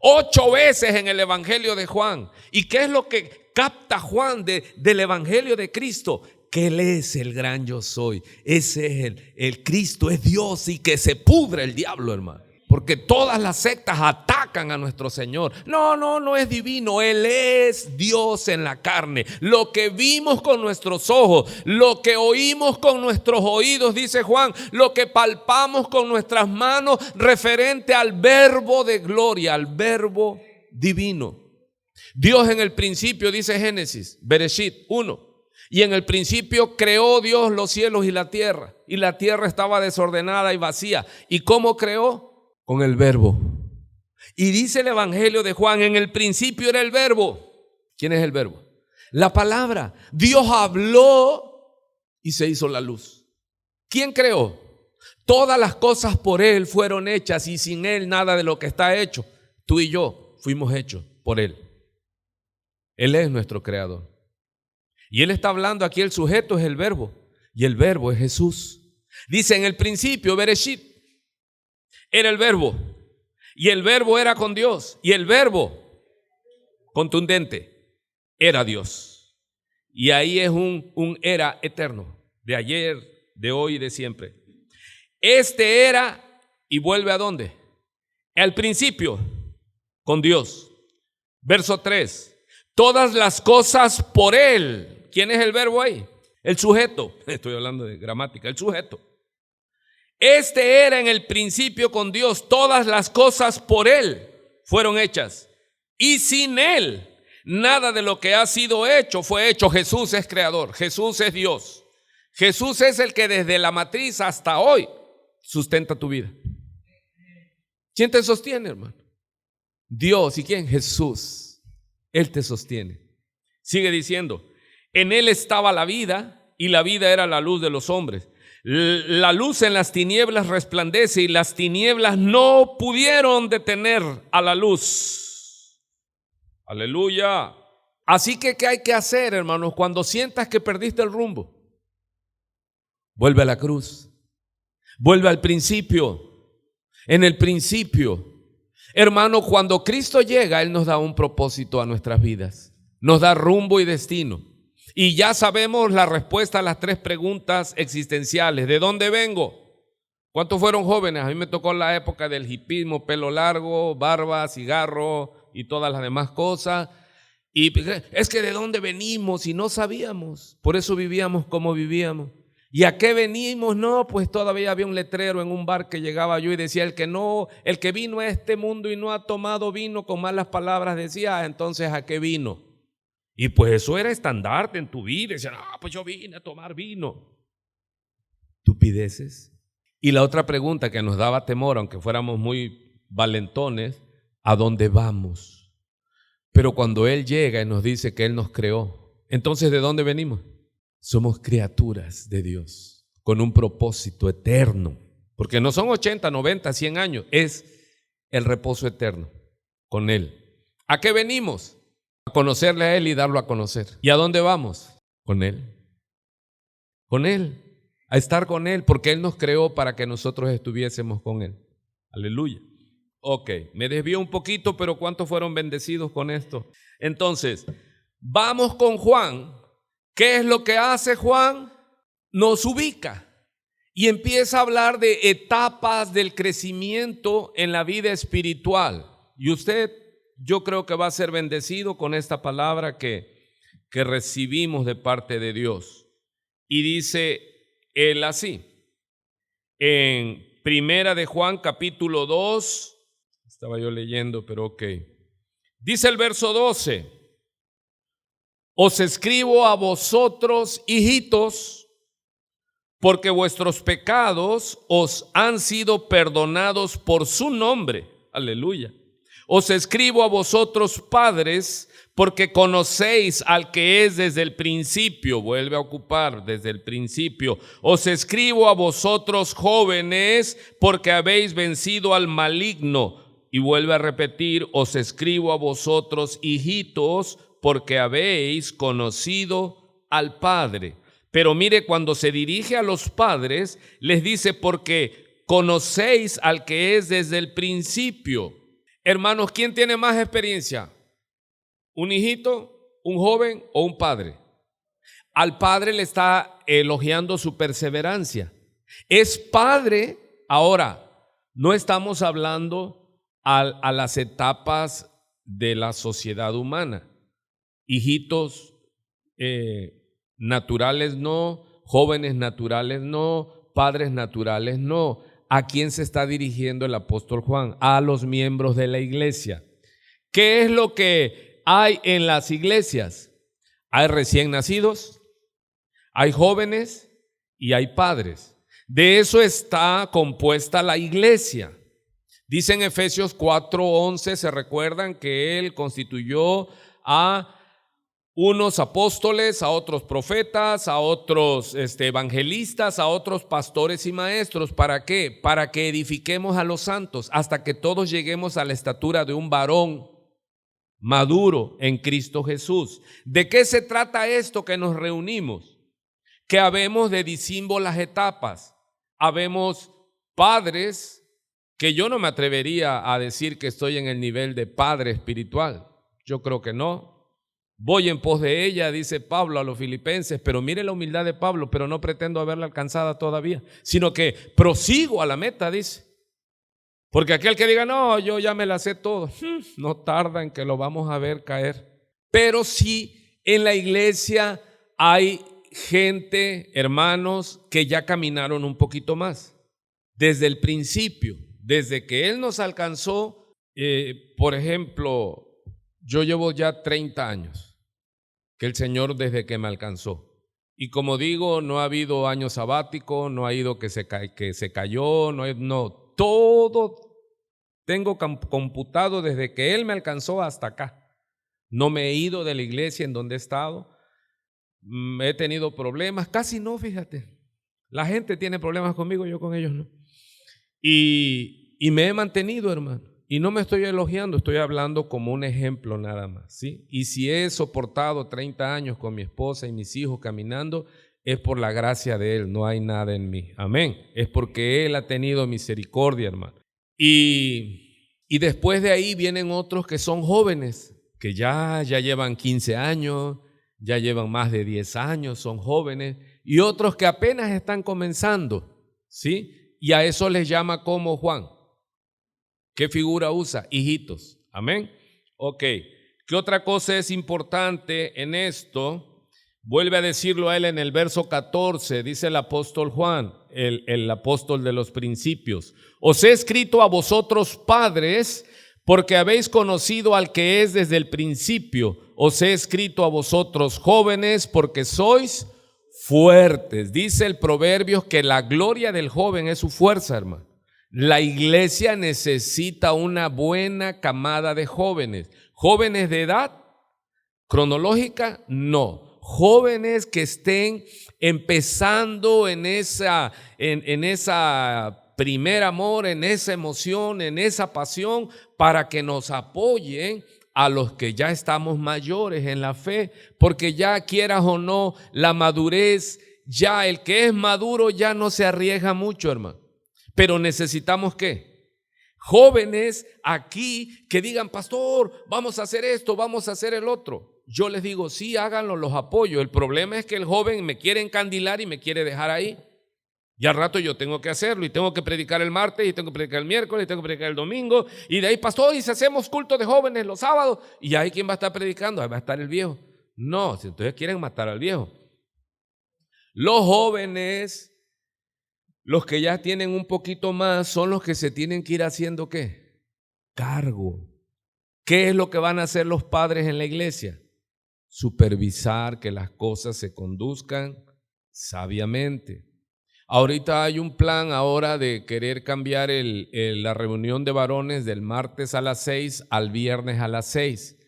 8 veces en el evangelio de Juan. ¿Y qué es lo que capta Juan del evangelio de Cristo? Que Él es el gran yo soy. Ese es el Cristo, es Dios, y que se pudre el diablo, hermano. Porque todas las sectas atacan a nuestro Señor. No es divino. Él es Dios en la carne. Lo que vimos con nuestros ojos, lo que oímos con nuestros oídos, dice Juan, lo que palpamos con nuestras manos, referente al verbo de gloria, al verbo divino. Dios en el principio, dice Génesis, Bereshit 1. Y en el principio creó Dios los cielos y la tierra estaba desordenada y vacía. ¿Y cómo creó? Con el verbo. Y dice el evangelio de Juan, en el principio era el verbo. ¿Quién es el verbo? La palabra. Dios habló y se hizo la luz. ¿Quién creó? Todas las cosas por Él fueron hechas, y sin Él nada de lo que está hecho. Tú y yo fuimos hechos por Él. Él es nuestro creador. Y Él está hablando aquí, el sujeto es el verbo, y el verbo es Jesús. Dice en el principio, Bereshit, era el verbo, y el verbo era con Dios, y el verbo, contundente, era Dios. Y ahí es un era eterno, de ayer, de hoy y de siempre. Este era, y vuelve ¿a dónde? Al principio, con Dios. Verso 3, todas las cosas por Él. ¿Quién es el verbo ahí? El sujeto. Estoy hablando de gramática, el sujeto. Este era en el principio con Dios. Todas las cosas por Él fueron hechas. Y sin Él, nada de lo que ha sido hecho fue hecho. Jesús es creador. Jesús es Dios. Jesús es el que desde la matriz hasta hoy sustenta tu vida. ¿Quién te sostiene, hermano? Dios. ¿Y quién? Jesús. Él te sostiene. Sigue diciendo, en Él estaba la vida, y la vida era la luz de los hombres. La luz en las tinieblas resplandece, y las tinieblas no pudieron detener a la luz. Aleluya. Así que, ¿qué hay que hacer, hermanos? Cuando sientas que perdiste el rumbo, vuelve a la cruz. Vuelve al principio. En el principio. Hermano, cuando Cristo llega, Él nos da un propósito a nuestras vidas. Nos da rumbo y destino. Y ya sabemos la respuesta a las 3 preguntas existenciales. ¿De dónde vengo? ¿Cuántos fueron jóvenes? A mí me tocó la época del hipismo, pelo largo, barba, cigarro y todas las demás cosas. Y es que ¿de dónde venimos? Y no sabíamos. Por eso vivíamos como vivíamos. ¿Y a qué venimos? No, pues todavía había un letrero en un bar que llegaba yo y decía, el que vino a este mundo y no ha tomado vino, con malas palabras decía, entonces ¿a qué vino? Y pues eso era estandarte en tu vida. Decían, pues yo vine a tomar vino. Estupideces. Y la otra pregunta que nos daba temor, aunque fuéramos muy valentones, ¿a dónde vamos? Pero cuando Él llega y nos dice que Él nos creó, entonces ¿de dónde venimos? Somos criaturas de Dios, con un propósito eterno. Porque no son 80, 90, 100 años, es el reposo eterno con Él. ¿A qué venimos? A conocerle a Él y darlo a conocer. ¿Y a dónde vamos? Con Él. Con Él. A estar con Él, porque Él nos creó para que nosotros estuviésemos con Él. Aleluya. Ok, me desvío un poquito, pero ¿cuántos fueron bendecidos con esto? Entonces, vamos con Juan. ¿Qué es lo que hace Juan? Nos ubica y empieza a hablar de etapas del crecimiento en la vida espiritual. Y usted, yo creo que va a ser bendecido con esta palabra que recibimos de parte de Dios. Y dice él así, en Primera de Juan, capítulo 2. Estaba yo leyendo, pero ok. Dice el verso 12: os escribo a vosotros, hijitos, porque vuestros pecados os han sido perdonados por su nombre. Aleluya. Os escribo a vosotros, padres, porque conocéis al que es desde el principio. Vuelve a ocupar desde el principio. Os escribo a vosotros, jóvenes, porque habéis vencido al maligno. Y vuelve a repetir: os escribo a vosotros, hijitos, porque habéis conocido al Padre. Pero mire, cuando se dirige a los padres, les dice: porque conocéis al que es desde el principio. Hermanos, ¿quién tiene más experiencia? ¿Un hijito, un joven o un padre? Al padre le está elogiando su perseverancia. Es padre. Ahora, no estamos hablando a las etapas de la sociedad humana. Hijitos naturales no, jóvenes naturales no, padres naturales no. ¿A quién se está dirigiendo el apóstol Juan? A los miembros de la iglesia. ¿Qué es lo que hay en las iglesias? Hay recién nacidos, hay jóvenes y hay padres. De eso está compuesta la iglesia. Dice en Efesios 4:11, se recuerdan que él constituyó a unos apóstoles, a otros profetas, a otros evangelistas, a otros pastores y maestros. ¿Para qué? Para que edifiquemos a los santos hasta que todos lleguemos a la estatura de un varón maduro en Cristo Jesús. ¿De qué se trata esto que nos reunimos? Que habemos de disímbolas etapas. Habemos padres que yo no me atrevería a decir que estoy en el nivel de padre espiritual. Yo creo que no. Voy en pos de ella, dice Pablo a los filipenses, pero mire la humildad de Pablo, pero no pretendo haberla alcanzada todavía, sino que prosigo a la meta, dice. Porque aquel que diga: no, yo ya me la sé todo, no tarda en que lo vamos a ver caer. Pero sí, en la iglesia hay gente, hermanos, que ya caminaron un poquito más. Desde el principio, desde que Él nos alcanzó, por ejemplo, yo llevo ya 30 años que el Señor desde que me alcanzó. Y como digo, no ha habido año sabático, no ha ido que se cayó, no, todo tengo computado desde que Él me alcanzó hasta acá. No me he ido de la iglesia en donde he estado. He tenido problemas, casi no, fíjate. La gente tiene problemas conmigo, yo con ellos no. Y me he mantenido, hermano. Y no me estoy elogiando, estoy hablando como un ejemplo nada más, ¿sí? Y si he soportado 30 años con mi esposa y mis hijos caminando, es por la gracia de Él, no hay nada en mí. Amén. Es porque Él ha tenido misericordia, hermano. Y después de ahí vienen otros que son jóvenes, que ya llevan 15 años, ya llevan más de 10 años, son jóvenes, y otros que apenas están comenzando, ¿sí? Y a eso les llama como Juan. ¿Qué figura usa? Hijitos. Amén. Ok. ¿Qué otra cosa es importante en esto? Vuelve a decirlo a él en el verso 14, dice el apóstol Juan, el apóstol de los principios. Os he escrito a vosotros, padres, porque habéis conocido al que es desde el principio. Os he escrito a vosotros, jóvenes, porque sois fuertes. Dice el Proverbios que la gloria del joven es su fuerza, hermano. La iglesia necesita una buena camada de jóvenes. ¿Jóvenes de edad cronológica? No. Jóvenes que estén empezando en esa primer amor, en esa emoción, en esa pasión, para que nos apoyen a los que ya estamos mayores en la fe, porque ya quieras o no, la madurez, ya el que es maduro ya no se arriesga mucho, hermano. Pero necesitamos ¿qué? Jóvenes aquí que digan: pastor, vamos a hacer esto, vamos a hacer el otro. Yo les digo: sí, háganlo, los apoyo. El problema es que el joven me quiere encandilar y me quiere dejar ahí. Y al rato yo tengo que hacerlo, y tengo que predicar el martes, y tengo que predicar el miércoles, y tengo que predicar el domingo, y de ahí: pastor, y si hacemos culto de jóvenes los sábados, y ahí ¿quién va a estar predicando? Ahí va a estar el viejo. No, si ustedes quieren matar al viejo. Los jóvenes Los que ya tienen un poquito más son los que se tienen que ir haciendo ¿qué? Cargo. ¿Qué es lo que van a hacer los padres en la iglesia? Supervisar que las cosas se conduzcan sabiamente. Ahorita hay un plan ahora de querer cambiar la reunión de varones del martes a las 6 al viernes a las 6.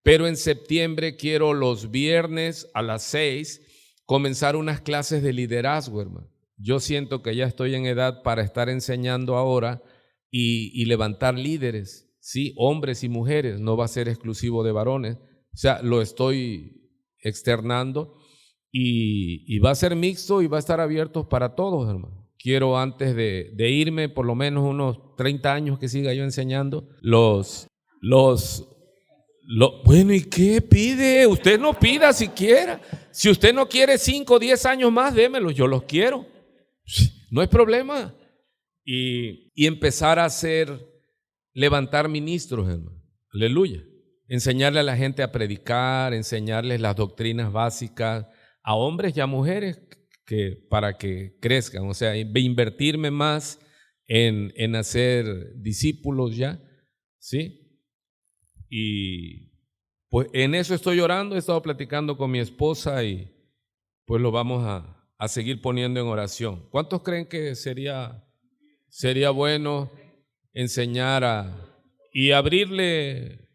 Pero en septiembre quiero los viernes a las 6 comenzar unas clases de liderazgo, hermano. Yo siento que ya estoy en edad para estar enseñando ahora y levantar líderes, ¿sí? Hombres y mujeres, no va a ser exclusivo de varones. O sea, lo estoy externando y va a ser mixto y va a estar abierto para todos, hermano. Quiero antes de irme, por lo menos unos 30 años que siga yo enseñando, bueno, ¿y qué pide? Usted no pida siquiera. Si usted no quiere 5 o 10 años más, démelos, yo los quiero. No hay problema. Y empezar a levantar ministros, hermano. Aleluya. Enseñarle a la gente a predicar, enseñarles las doctrinas básicas a hombres y a mujeres para que crezcan. O sea, invertirme más en hacer discípulos ya, ¿sí? Y pues en eso estoy orando, he estado platicando con mi esposa y pues lo vamos a seguir poniendo en oración. ¿Cuántos creen que sería bueno enseñar y abrirle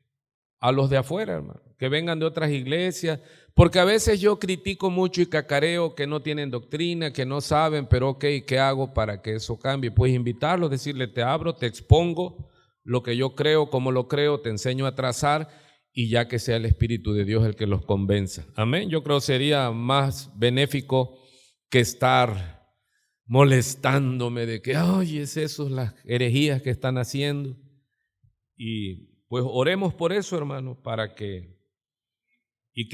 a los de afuera, hermano, que vengan de otras iglesias? Porque a veces yo critico mucho y cacareo que no tienen doctrina, que no saben, pero ok, ¿qué hago para que eso cambie? Pues invitarlos, decirle, te abro, te expongo lo que yo creo, cómo lo creo, te enseño a trazar y ya que sea el Espíritu de Dios el que los convenza. Amén. Yo creo que sería más benéfico que estar molestándome de que, ay, es eso, las herejías que están haciendo. Y pues oremos por eso, hermano, para que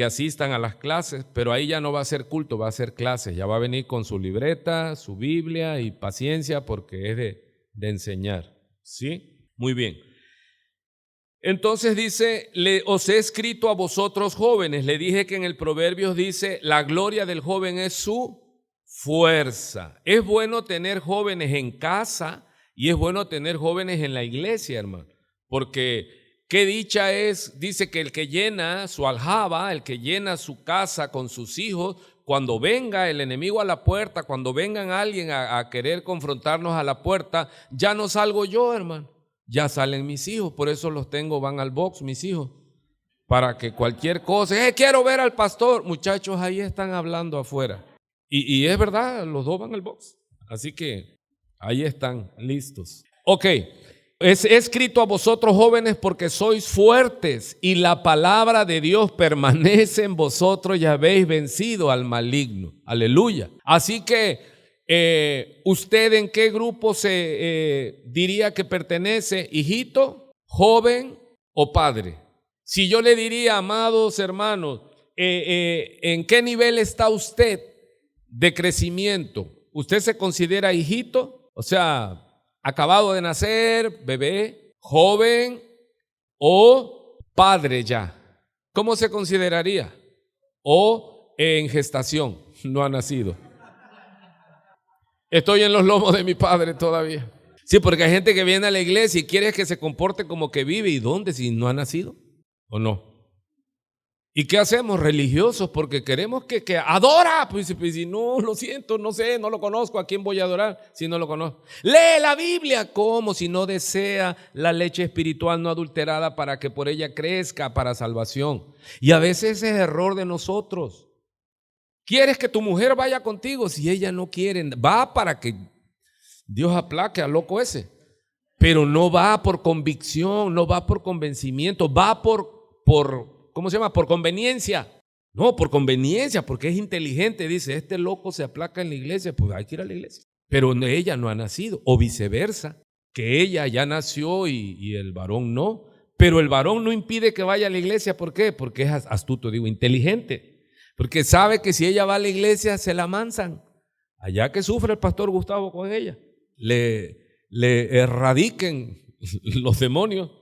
asistan a las clases, pero ahí ya no va a ser culto, va a ser clases, ya va a venir con su libreta, su Biblia y paciencia porque es de enseñar, ¿sí? Muy bien. Entonces dice, os he escrito a vosotros jóvenes, le dije que en el Proverbios dice, la gloria del joven es su fuerza. Es bueno tener jóvenes en casa y es bueno tener jóvenes en la iglesia, hermano, porque qué dicha es, dice que el que llena su aljaba, el que llena su casa con sus hijos, cuando venga el enemigo a la puerta, cuando vengan alguien a querer confrontarnos a la puerta, ya no salgo yo, hermano. Ya salen mis hijos, por eso los tengo, van al box mis hijos, para que cualquier cosa, quiero ver al pastor, muchachos, ahí están hablando afuera. Y es verdad, los dos van al box, así que ahí están listos. Ok, es escrito a vosotros jóvenes porque sois fuertes y la palabra de Dios permanece en vosotros y habéis vencido al maligno. Aleluya. Así que ¿usted en qué grupo se diría que pertenece? ¿Hijito, joven o padre? Si yo le diría, amados hermanos, ¿en qué nivel está usted de crecimiento? ¿Usted se considera hijito? O sea, acabado de nacer, bebé, joven o padre ya. ¿Cómo se consideraría? O en gestación, no ha nacido. Estoy en los lomos de mi padre todavía. Sí, porque hay gente que viene a la iglesia y quiere que se comporte como que vive. ¿Y dónde? Si no ha nacido o no. ¿Y qué hacemos? Religiosos, porque queremos que adora. Pues si no, lo siento, no sé, no lo conozco. ¿A quién voy a adorar si no lo conozco? Lee la Biblia. ¿Cómo? Si no desea la leche espiritual no adulterada para que por ella crezca para salvación. Y a veces ese es error de nosotros. ¿Quieres que tu mujer vaya contigo? Si ella no quiere, va para que Dios aplaque al loco ese. Pero no va por convicción, no va por convencimiento, va por ¿cómo se llama? Por conveniencia. No, por conveniencia, porque es inteligente. Dice, este loco se aplaca en la iglesia, pues hay que ir a la iglesia. Pero ella no ha nacido, o viceversa, que ella ya nació y el varón no. Pero el varón no impide que vaya a la iglesia. ¿Por qué? Porque es astuto, inteligente. Porque sabe que si ella va a la iglesia se la amansan. Allá que sufre el pastor Gustavo con ella, le erradiquen los demonios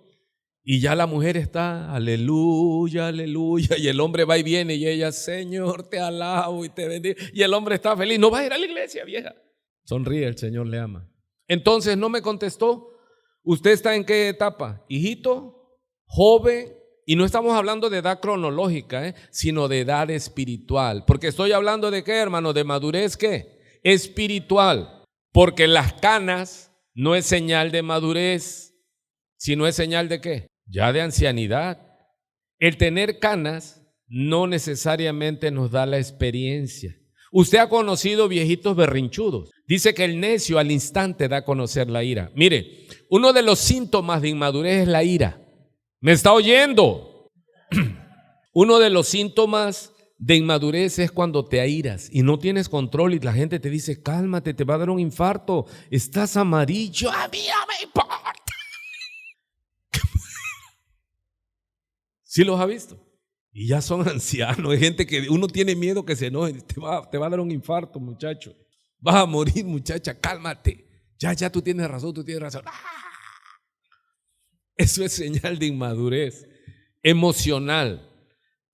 y ya la mujer está, aleluya, aleluya, y el hombre va y viene y ella, Señor, te alabo y te bendigo, y el hombre está feliz. No va a ir a la iglesia, vieja. Sonríe, el Señor le ama. Entonces no me contestó. ¿Usted está en qué etapa? Hijito, joven, y no estamos hablando de edad cronológica, sino de edad espiritual. Porque estoy hablando de qué, hermano, de madurez, ¿qué? Espiritual. Porque las canas no es señal de madurez, sino es señal de qué? Ya de ancianidad. El tener canas no necesariamente nos da la experiencia. Usted ha conocido viejitos berrinchudos. Dice que el necio al instante da a conocer la ira. Mire, uno de los síntomas de inmadurez es la ira. ¿Me está oyendo? Uno de los síntomas de inmadurez es cuando te airas y no tienes control y la gente te dice, cálmate, te va a dar un infarto, estás amarillo, a mí no me importa. ¿Sí los ha visto? Y ya son ancianos, hay gente que uno tiene miedo que se enoje, te va a dar un infarto, muchacho, vas a morir, muchacha, cálmate, ya tú tienes razón, Eso es señal de inmadurez emocional.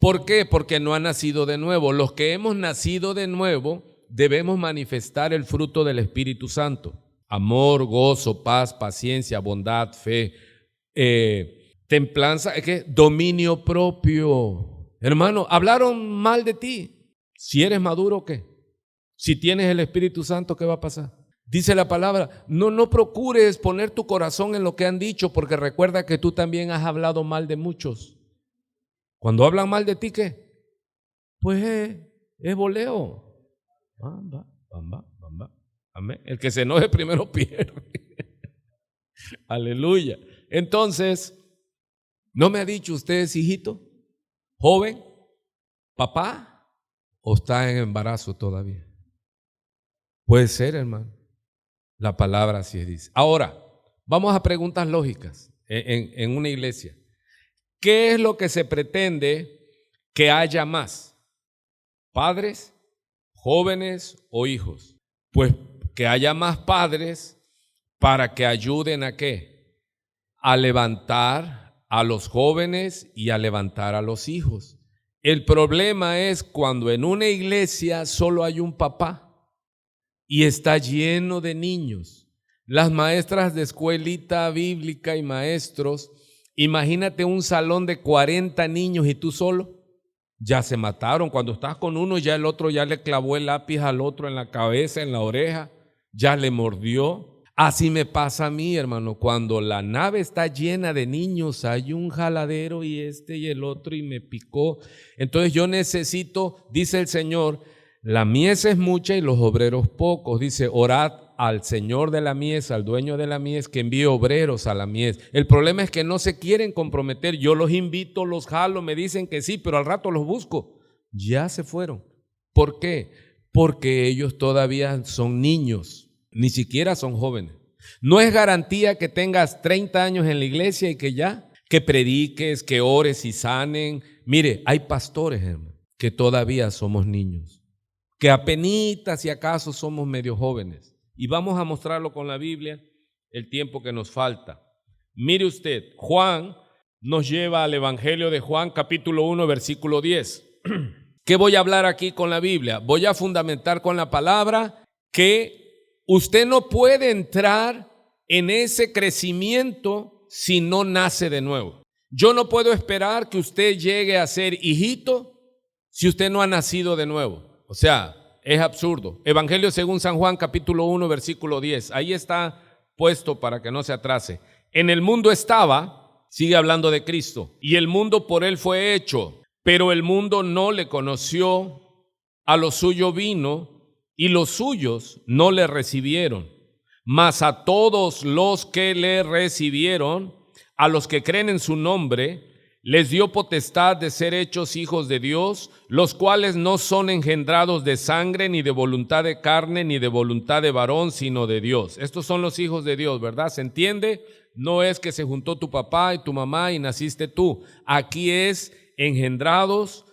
¿Por qué? Porque no ha nacido de nuevo. Los que hemos nacido de nuevo debemos manifestar el fruto del Espíritu Santo: amor, gozo, paz, paciencia, bondad, fe, templanza, dominio propio. Hermano, hablaron mal de ti. Si eres maduro, ¿qué? Si tienes el Espíritu Santo, ¿qué va a pasar? Dice la palabra, no procures poner tu corazón en lo que han dicho, porque recuerda que tú también has hablado mal de muchos. Cuando hablan mal de ti, ¿qué? Pues es voleo. Bamba. Amén. El que se enoje primero pierde. Aleluya. Entonces, ¿no me ha dicho usted, hijito, joven, papá, o está en embarazo todavía? Puede ser, hermano. La palabra así dice. Ahora, vamos a preguntas lógicas en una iglesia. ¿Qué es lo que se pretende que haya más? ¿Padres, jóvenes o hijos? Pues que haya más padres para que ayuden ¿a qué? A levantar a los jóvenes y a levantar a los hijos. El problema es cuando en una iglesia solo hay un papá y está lleno de niños. Las maestras de escuelita bíblica y maestros, imagínate un salón de 40 niños y tú solo. Ya se mataron. Cuando estás con uno, ya el otro ya le clavó el lápiz al otro en la cabeza, en la oreja, ya le mordió. Así me pasa a mí, hermano. Cuando la nave está llena de niños, hay un jaladero y y el otro y me picó. Entonces yo necesito, dice el Señor, la mies es mucha y los obreros pocos. Dice, orad al Señor de la mies, al dueño de la mies, que envíe obreros a la mies. El problema es que no se quieren comprometer. Yo los invito, los jalo, me dicen que sí, pero al rato los busco. Ya se fueron. ¿Por qué? Porque ellos todavía son niños, ni siquiera son jóvenes. No es garantía que tengas 30 años en la iglesia y que prediques, que ores y sanen. Mire, hay pastores, hermano, que todavía somos niños, que apenitas si acaso somos medio jóvenes. Y vamos a mostrarlo con la Biblia el tiempo que nos falta. Mire usted, Juan nos lleva al Evangelio de Juan, capítulo 1, versículo 10. ¿Qué voy a hablar aquí con la Biblia? Voy a fundamentar con la palabra que usted no puede entrar en ese crecimiento si no nace de nuevo. Yo no puedo esperar que usted llegue a ser hijito si usted no ha nacido de nuevo. O sea, es absurdo. Evangelio según San Juan, capítulo 1, versículo 10. Ahí está puesto para que no se atrase. En el mundo estaba, sigue hablando de Cristo, y el mundo por él fue hecho, pero el mundo no le conoció. A lo suyo vino, y los suyos no le recibieron. Mas a todos los que le recibieron, a los que creen en su nombre, les dio potestad de ser hechos hijos de Dios, los cuales no son engendrados de sangre, ni de voluntad de carne, ni de voluntad de varón, sino de Dios. Estos son los hijos de Dios, ¿verdad? ¿Se entiende? No es que se juntó tu papá y tu mamá y naciste tú. Aquí es engendrados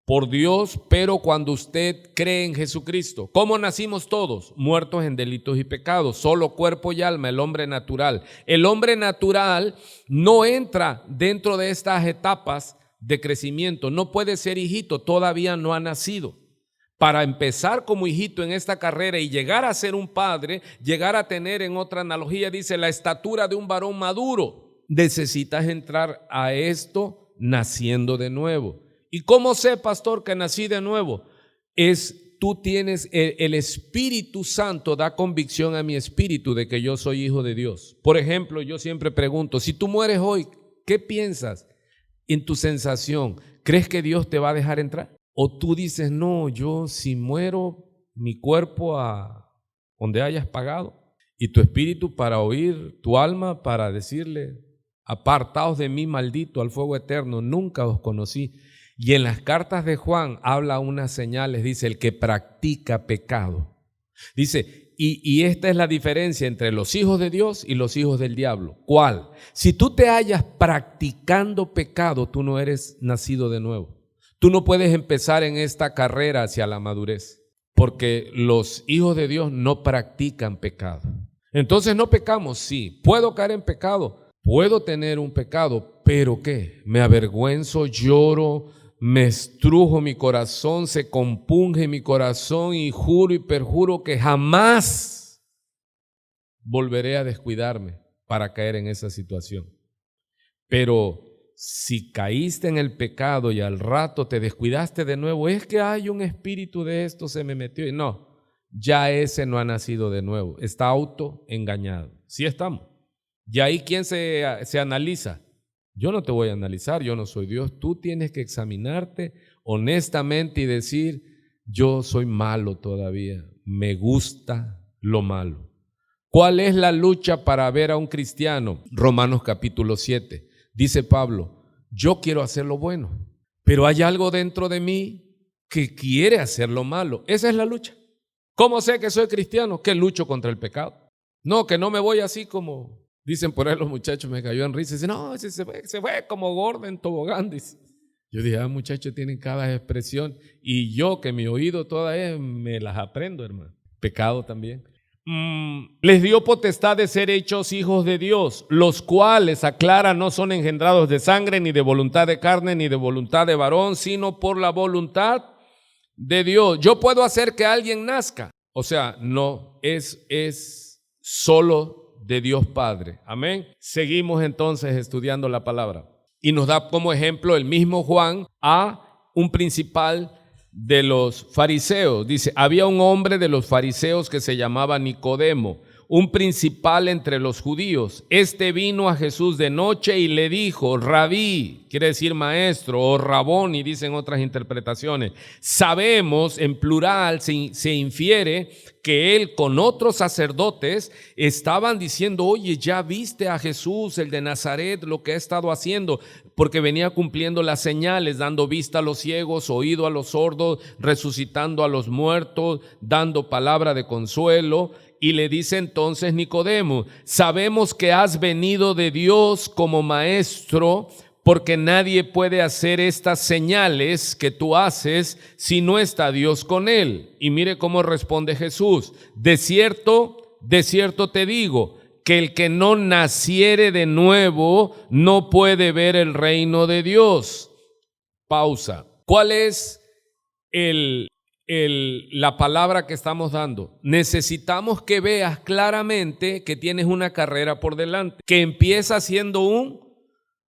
por Dios, pero cuando usted cree en Jesucristo. ¿Cómo nacimos todos? Muertos en delitos y pecados, solo cuerpo y alma, el hombre natural. El hombre natural no entra dentro de estas etapas de crecimiento, no puede ser hijito, todavía no ha nacido. Para empezar como hijito en esta carrera y llegar a ser un padre, llegar a tener, en otra analogía dice, la estatura de un varón maduro, necesitas entrar a esto naciendo de nuevo. ¿Y cómo sé, pastor, que nací de nuevo? Tú tienes, el Espíritu Santo da convicción a mi espíritu de que yo soy hijo de Dios. Por ejemplo, yo siempre pregunto, si tú mueres hoy, ¿qué piensas en tu sensación? ¿Crees que Dios te va a dejar entrar? ¿O tú dices, no, yo si muero, mi cuerpo a donde hayas pagado, y tu espíritu para oír, tu alma para decirle, apartaos de mí, maldito, al fuego eterno, nunca os conocí? Y en las cartas de Juan habla unas señales, dice, el que practica pecado. Dice, y esta es la diferencia entre los hijos de Dios y los hijos del diablo. ¿Cuál? Si tú te hallas practicando pecado, tú no eres nacido de nuevo. Tú no puedes empezar en esta carrera hacia la madurez, porque los hijos de Dios no practican pecado. Entonces no pecamos, sí. ¿Puedo caer en pecado? Puedo tener un pecado, pero ¿qué? Me avergüenzo, lloro, me estrujo mi corazón, se compunge mi corazón y juro y perjuro que jamás volveré a descuidarme para caer en esa situación. Pero si caíste en el pecado y al rato te descuidaste de nuevo, es que hay un espíritu de esto, se me metió. No, ya ese no ha nacido de nuevo, está autoengañado. Sí estamos. Y ahí ¿quién se analiza? Yo no te voy a analizar, yo no soy Dios. Tú tienes que examinarte honestamente y decir, yo soy malo todavía, me gusta lo malo. ¿Cuál es la lucha para ver a un cristiano? Romanos capítulo 7. Dice Pablo, yo quiero hacer lo bueno, pero hay algo dentro de mí que quiere hacer lo malo. Esa es la lucha. ¿Cómo sé que soy cristiano? Que lucho contra el pecado. No, que no me voy así como... Dicen por ahí los muchachos, me cayó en risa, dicen, no, se fue como gordo en tobogán. Dice. Yo dije, muchachos tienen cada expresión y yo que mi oído todavía me las aprendo, hermano. Pecado también. Les dio potestad de ser hechos hijos de Dios, los cuales, aclara, no son engendrados de sangre, ni de voluntad de carne, ni de voluntad de varón, sino por la voluntad de Dios. Yo puedo hacer que alguien nazca. O sea, no, es solo de Dios Padre. Amén. Seguimos entonces estudiando la palabra. Y nos da como ejemplo el mismo Juan a un principal de los fariseos. Dice, había un hombre de los fariseos que se llamaba Nicodemo, un principal entre los judíos. Este vino a Jesús de noche y le dijo, Rabí, quiere decir maestro, o Raboni, dicen otras interpretaciones. Sabemos, en plural se infiere que él con otros sacerdotes estaban diciendo, oye, ya viste a Jesús, el de Nazaret, lo que ha estado haciendo, porque venía cumpliendo las señales, dando vista a los ciegos, oído a los sordos, resucitando a los muertos, dando palabra de consuelo. Y le dice entonces Nicodemo, sabemos que has venido de Dios como maestro, porque nadie puede hacer estas señales que tú haces si no está Dios con él. Y mire cómo responde Jesús, de cierto te digo, que el que no naciere de nuevo no puede ver el reino de Dios. Pausa. ¿Cuál es la palabra que estamos dando? Necesitamos que veas claramente que tienes una carrera por delante, que empieza siendo un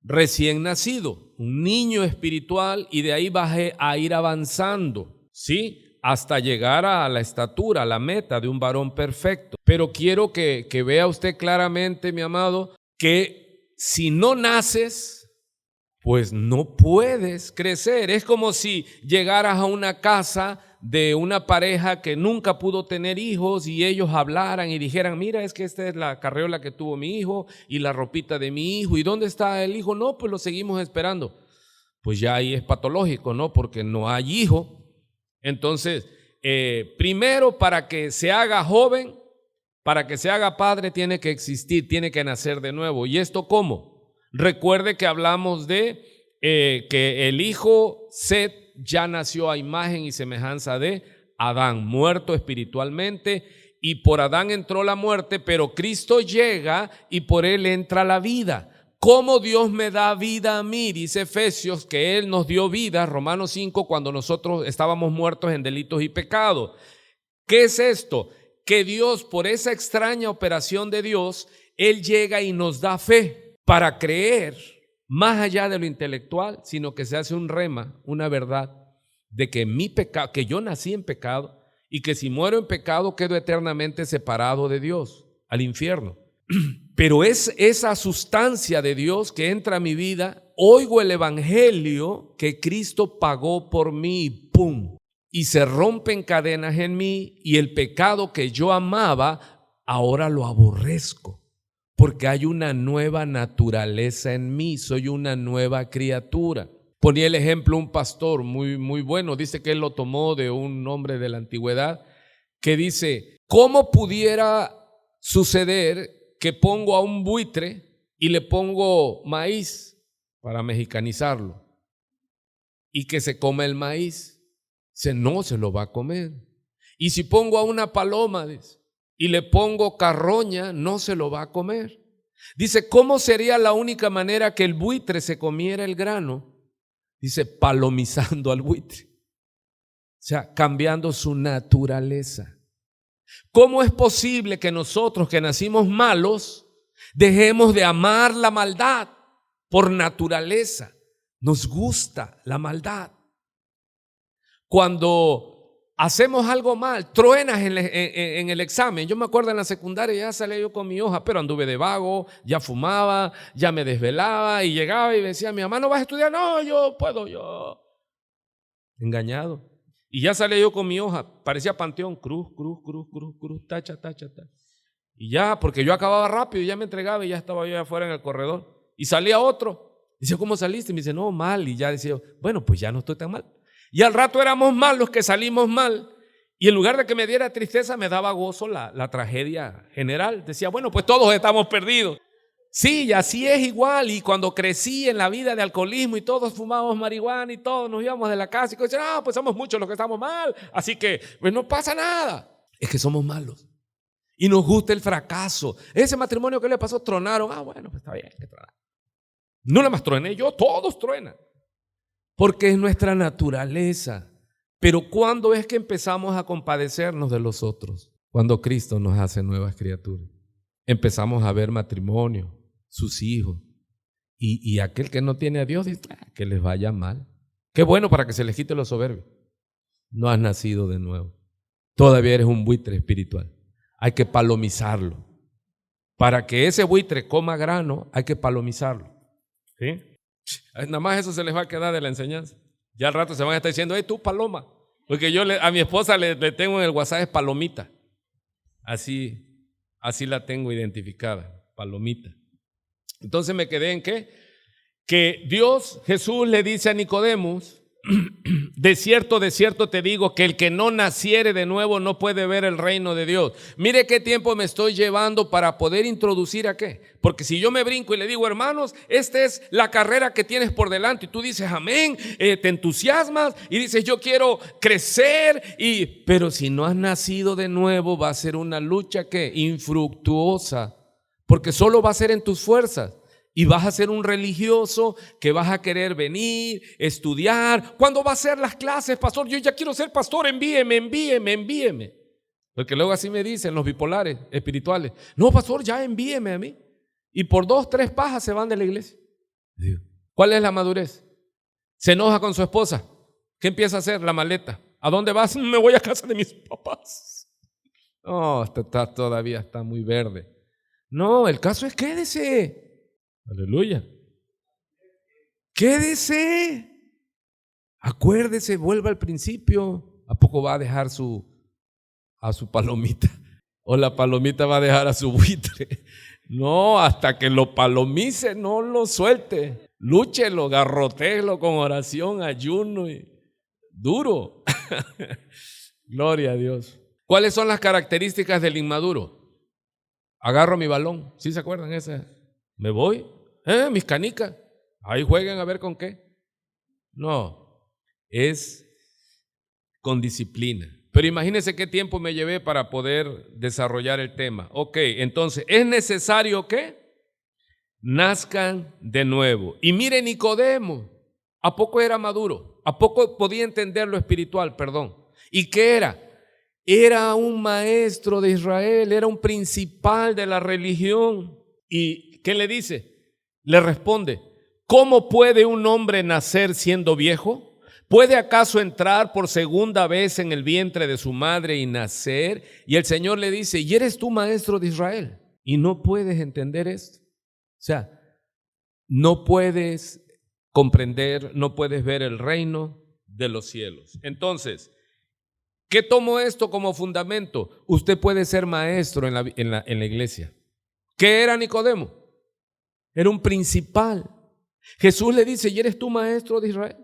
recién nacido, un niño espiritual, y de ahí vas a ir avanzando, ¿sí? Hasta llegar a la estatura, a la meta de un varón perfecto. Pero quiero que vea usted claramente, mi amado, que si no naces, pues no puedes crecer. Es como si llegaras a una casa de una pareja que nunca pudo tener hijos y ellos hablaran y dijeran, mira, es que esta es la carriola que tuvo mi hijo y la ropita de mi hijo. ¿Y dónde está el hijo? No, pues lo seguimos esperando. Pues ya ahí es patológico, ¿no? Porque no hay hijo. Entonces, primero, para que se haga joven, para que se haga padre, tiene que existir, tiene que nacer de nuevo. ¿Y esto cómo? Recuerde que hablamos de que el hijo Set ya nació a imagen y semejanza de Adán, muerto espiritualmente, y por Adán entró la muerte, pero Cristo llega y por él entra la vida. ¿Cómo Dios me da vida a mí? Dice Efesios que Él nos dio vida, Romanos 5, cuando nosotros estábamos muertos en delitos y pecados. ¿Qué es esto? Que Dios, por esa extraña operación de Dios, Él llega y nos da fe para creer más allá de lo intelectual, sino que se hace un rema, una verdad de que mi pecado, que yo nací en pecado y que si muero en pecado quedo eternamente separado de Dios, al infierno. Pero es esa sustancia de Dios que entra a mi vida, oigo el evangelio que Cristo pagó por mí, ¡pum! Y se rompen cadenas en mí y el pecado que yo amaba, ahora lo aborrezco. Porque hay una nueva naturaleza en mí, soy una nueva criatura. Ponía el ejemplo un pastor muy bueno, dice que él lo tomó de un hombre de la antigüedad, que dice, ¿cómo pudiera suceder que pongo a un buitre y le pongo maíz para mexicanizarlo y que se coma el maíz? No se lo va a comer. Y si pongo a una paloma y le pongo carroña, no se lo va a comer. Dice, ¿cómo sería la única manera que el buitre se comiera el grano? Dice, palomizando al buitre. O sea, cambiando su naturaleza. ¿Cómo es posible que nosotros que nacimos malos dejemos de amar la maldad por naturaleza? Nos gusta la maldad. Cuando hacemos algo mal, truenas en el examen. Yo me acuerdo en la secundaria ya salía yo con mi hoja, pero anduve de vago, ya fumaba, ya me desvelaba y llegaba y decía, mi mamá, ¿no vas a estudiar? No, yo puedo, yo. Engañado. Y ya salía yo con mi hoja, parecía panteón, cruz, tacha. Y ya, porque yo acababa rápido y ya me entregaba y ya estaba yo afuera en el corredor. Y salía otro. Dice, ¿cómo saliste? Y me dice, no, mal. Y ya decía yo, bueno, pues ya no estoy tan mal. Y al rato éramos mal los que salimos mal. Y en lugar de que me diera tristeza, me daba gozo la tragedia general. Decía, bueno, pues todos estamos perdidos. Sí, y así es igual. Y cuando crecí en la vida de alcoholismo y todos fumábamos marihuana y todos nos íbamos de la casa y decían, pues somos muchos los que estamos mal. Así que pues no pasa nada. Es que somos malos. Y nos gusta el fracaso. Ese matrimonio que le pasó, tronaron. Bueno, pues está bien, que tronaron. No nada más troné yo, todos truenan. Porque es nuestra naturaleza. Pero ¿cuándo es que empezamos a compadecernos de los otros? Cuando Cristo nos hace nuevas criaturas. Empezamos a ver matrimonio, sus hijos. Y aquel que no tiene a Dios dice, que les vaya mal. Qué bueno para que se les quite los soberbios. No has nacido de nuevo. Todavía eres un buitre espiritual. Hay que palomizarlo. Para que ese buitre coma grano, hay que palomizarlo. ¿Sí? Nada más eso se les va a quedar de la enseñanza. Ya al rato se van a estar diciendo, tú paloma. Porque yo a mi esposa le tengo en el WhatsApp es palomita. Así la tengo identificada, palomita. Entonces me quedé en ¿qué? Que Jesús le dice a Nicodemo, de cierto te digo que el que no naciere de nuevo no puede ver el reino de Dios. Mire qué tiempo me estoy llevando para poder introducir a qué. Porque si yo me brinco y le digo, hermanos, esta es la carrera que tienes por delante, y tú dices amén, te entusiasmas y dices yo quiero crecer, pero si no has nacido de nuevo va a ser una lucha ¿qué? Infructuosa, porque solo va a ser en tus fuerzas. Y vas a ser un religioso que vas a querer venir, estudiar. ¿Cuándo va a ser las clases, pastor? Yo ya quiero ser pastor, envíeme. Porque luego así me dicen los bipolares espirituales. No, pastor, ya envíeme a mí. Y por 2, 3 pajas se van de la iglesia. ¿Cuál es la madurez? Se enoja con su esposa. ¿Qué empieza a hacer? La maleta. ¿A dónde vas? Me voy a casa de mis papás. No, todavía está muy verde. No, el caso es quédese. Aleluya. Quédese. Acuérdese, vuelva al principio. ¿A poco va a dejar a su palomita? ¿O la palomita va a dejar a su buitre? No, hasta que lo palomice, no lo suelte. Lúchelo, garrotéelo con oración, ayuno y duro. Gloria a Dios. ¿Cuáles son las características del inmaduro? Agarro mi balón. ¿Sí se acuerdan esa? Me voy. Mis canicas. Ahí jueguen a ver con qué. No, es con disciplina. Pero imagínense qué tiempo me llevé para poder desarrollar el tema. Ok, entonces, ¿es necesario qué? nazcan de nuevo. Y mire Nicodemo, ¿a poco era maduro? ¿A poco podía entender lo espiritual? Perdón. ¿Y qué era? Era un maestro de Israel, era un principal de la religión. ¿Y qué le dice? Le responde, ¿cómo puede un hombre nacer siendo viejo? ¿Puede acaso entrar por segunda vez en el vientre de su madre y nacer? Y el Señor le dice, ¿y eres tú maestro de Israel? ¿Y no puedes entender esto? O sea, no puedes comprender, no puedes ver el reino de los cielos. Entonces, ¿qué tomo esto como fundamento? Usted puede ser maestro en la iglesia. ¿Qué era Nicodemo? Era un principal. Jesús le dice, ¿y eres tú maestro de Israel?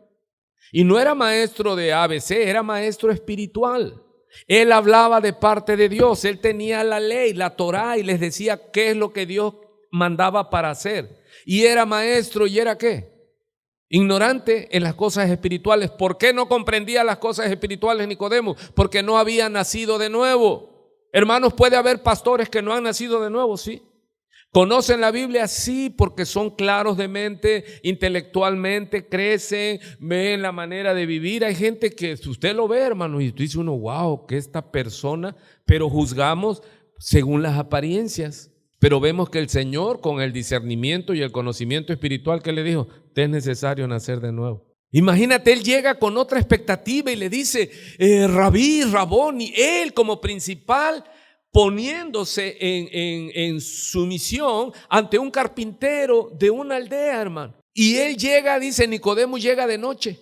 Y no era maestro de ABC, era maestro espiritual. Él hablaba de parte de Dios, él tenía la ley, la Torá, y les decía qué es lo que Dios mandaba para hacer. Y era maestro, ¿y era qué? Ignorante en las cosas espirituales. ¿Por qué no comprendía las cosas espirituales Nicodemo? Porque no había nacido de nuevo. Hermanos, puede haber pastores que no han nacido de nuevo, sí. ¿Conocen la Biblia? Sí, porque son claros de mente, intelectualmente, crecen, ven la manera de vivir. Hay gente que usted lo ve, hermano, y dice uno, wow, que esta persona, pero juzgamos según las apariencias. Pero vemos que el Señor, con el discernimiento y el conocimiento espiritual que le dijo, te es necesario nacer de nuevo. Imagínate, él llega con otra expectativa y le dice, Rabí, Raboni, él como principal, poniéndose en sumisión ante un carpintero de una aldea, hermano. Y él llega, dice Nicodemo, llega de noche.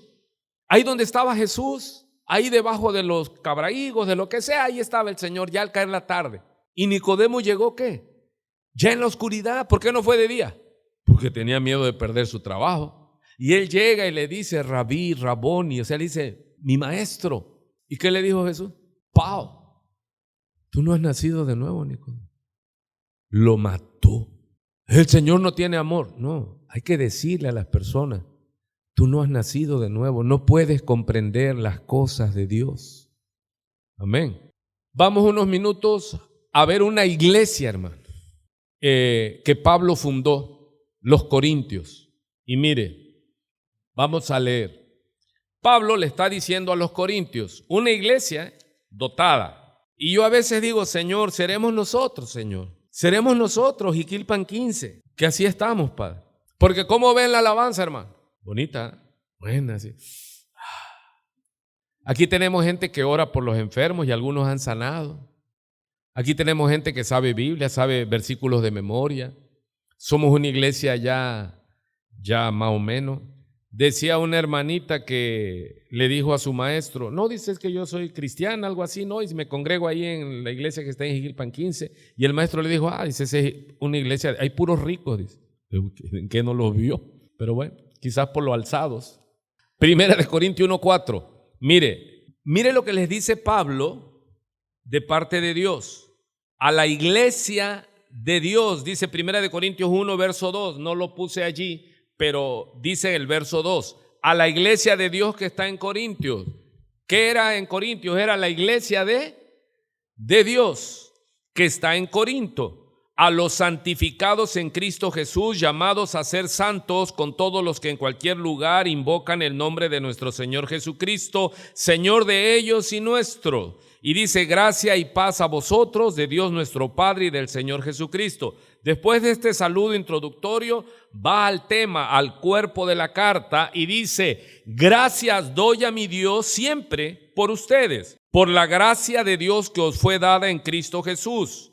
Ahí donde estaba Jesús, ahí debajo de los cabrahigos, de lo que sea, ahí estaba el Señor ya al caer la tarde. Y Nicodemo llegó, ¿qué? Ya en la oscuridad. ¿Por qué no fue de día? Porque tenía miedo de perder su trabajo. Y él llega y le dice, Rabí, Raboni, o sea, le dice, mi maestro. ¿Y qué le dijo Jesús? Pau. Tú no has nacido de nuevo, Nicodemo. Lo mató. El Señor no tiene amor. No, hay que decirle a las personas, tú no has nacido de nuevo, no puedes comprender las cosas de Dios. Amén. Vamos unos minutos a ver una iglesia, hermano, que Pablo fundó, los Corintios. Y mire, vamos a leer. Pablo le está diciendo a los Corintios, una iglesia dotada. Y yo a veces digo, Señor, seremos nosotros, Señor. Seremos nosotros, Jiquilpan 15, que así estamos, Padre. Porque ¿cómo ven la alabanza, hermano? Bonita, buena, sí. Aquí tenemos gente que ora por los enfermos y algunos han sanado. Aquí tenemos gente que sabe Biblia, sabe versículos de memoria. Somos una iglesia ya más o menos. Decía una hermanita que le dijo a su maestro, no dices que yo soy cristiana, algo así, no, y me congrego ahí en la iglesia que está en Jiquilpan 15. Y el maestro le dijo, dice, es una iglesia, hay puros ricos, dice. ¿En qué no los vio? Pero bueno, quizás por los alzados. Primera de Corintios 1:4. Mire lo que les dice Pablo de parte de Dios. A la iglesia de Dios, dice Primera de Corintios 1, verso 2, no lo puse allí, pero dice el verso 2, a la iglesia de Dios que está en Corintios. ¿Qué era en Corintios? Era la iglesia de Dios que está en Corinto. A los santificados en Cristo Jesús, llamados a ser santos, con todos los que en cualquier lugar invocan el nombre de nuestro Señor Jesucristo, Señor de ellos y nuestro. Y dice, gracia y paz a vosotros, de Dios nuestro Padre y del Señor Jesucristo. Después de este saludo introductorio, va al tema, al cuerpo de la carta, y dice, gracias doy a mi Dios siempre por ustedes, por la gracia de Dios que os fue dada en Cristo Jesús.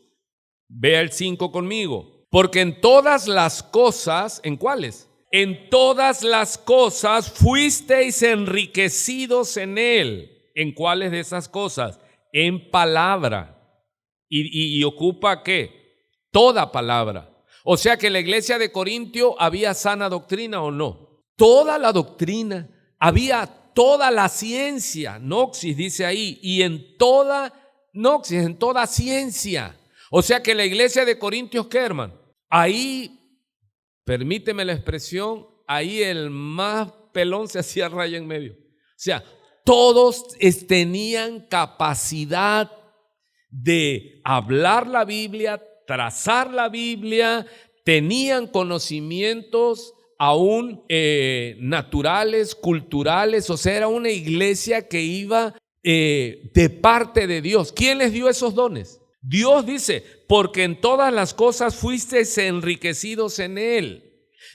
Vea el 5 conmigo. Porque en todas las cosas, ¿en cuáles? En todas las cosas fuisteis enriquecidos en Él. ¿En cuáles de esas cosas? En palabra. ¿Y ocupa qué? Toda palabra. O sea que en la iglesia de Corintio había sana doctrina o no. Toda la doctrina, había toda la ciencia. Noxis dice ahí, y en toda Noxis, en toda ciencia. O sea que la iglesia de Corintios, ¿qué, hermano? Ahí, permíteme la expresión, ahí el más pelón se hacía raya en medio. O sea, todos tenían capacidad de hablar la Biblia, trazar la Biblia, tenían conocimientos aún naturales, culturales, o sea, era una iglesia que iba de parte de Dios. ¿Quién les dio esos dones? Dios dice, porque en todas las cosas fuisteis enriquecidos en Él.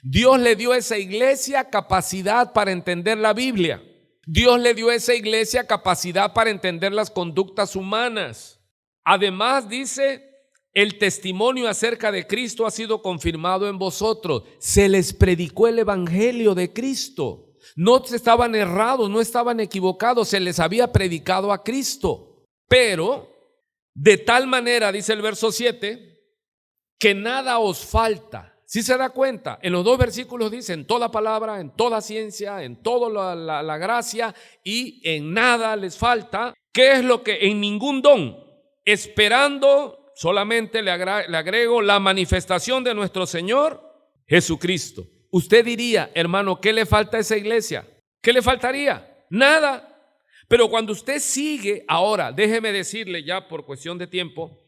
Dios le dio a esa iglesia capacidad para entender la Biblia. Dios le dio a esa iglesia capacidad para entender las conductas humanas. Además, dice, el testimonio acerca de Cristo ha sido confirmado en vosotros. Se les predicó el evangelio de Cristo. No estaban errados, no estaban equivocados, se les había predicado a Cristo. Pero de tal manera, dice el verso 7, que nada os falta. Si se da cuenta, en los dos versículos dice en toda palabra, en toda ciencia, en toda la gracia, y en nada les falta. ¿Qué es lo que? En ningún don, esperando, solamente le agrego la manifestación de nuestro Señor Jesucristo. Usted diría, hermano, ¿qué le falta a esa iglesia? ¿Qué le faltaría? Nada. Pero cuando usted sigue, ahora, déjeme decirle ya por cuestión de tiempo,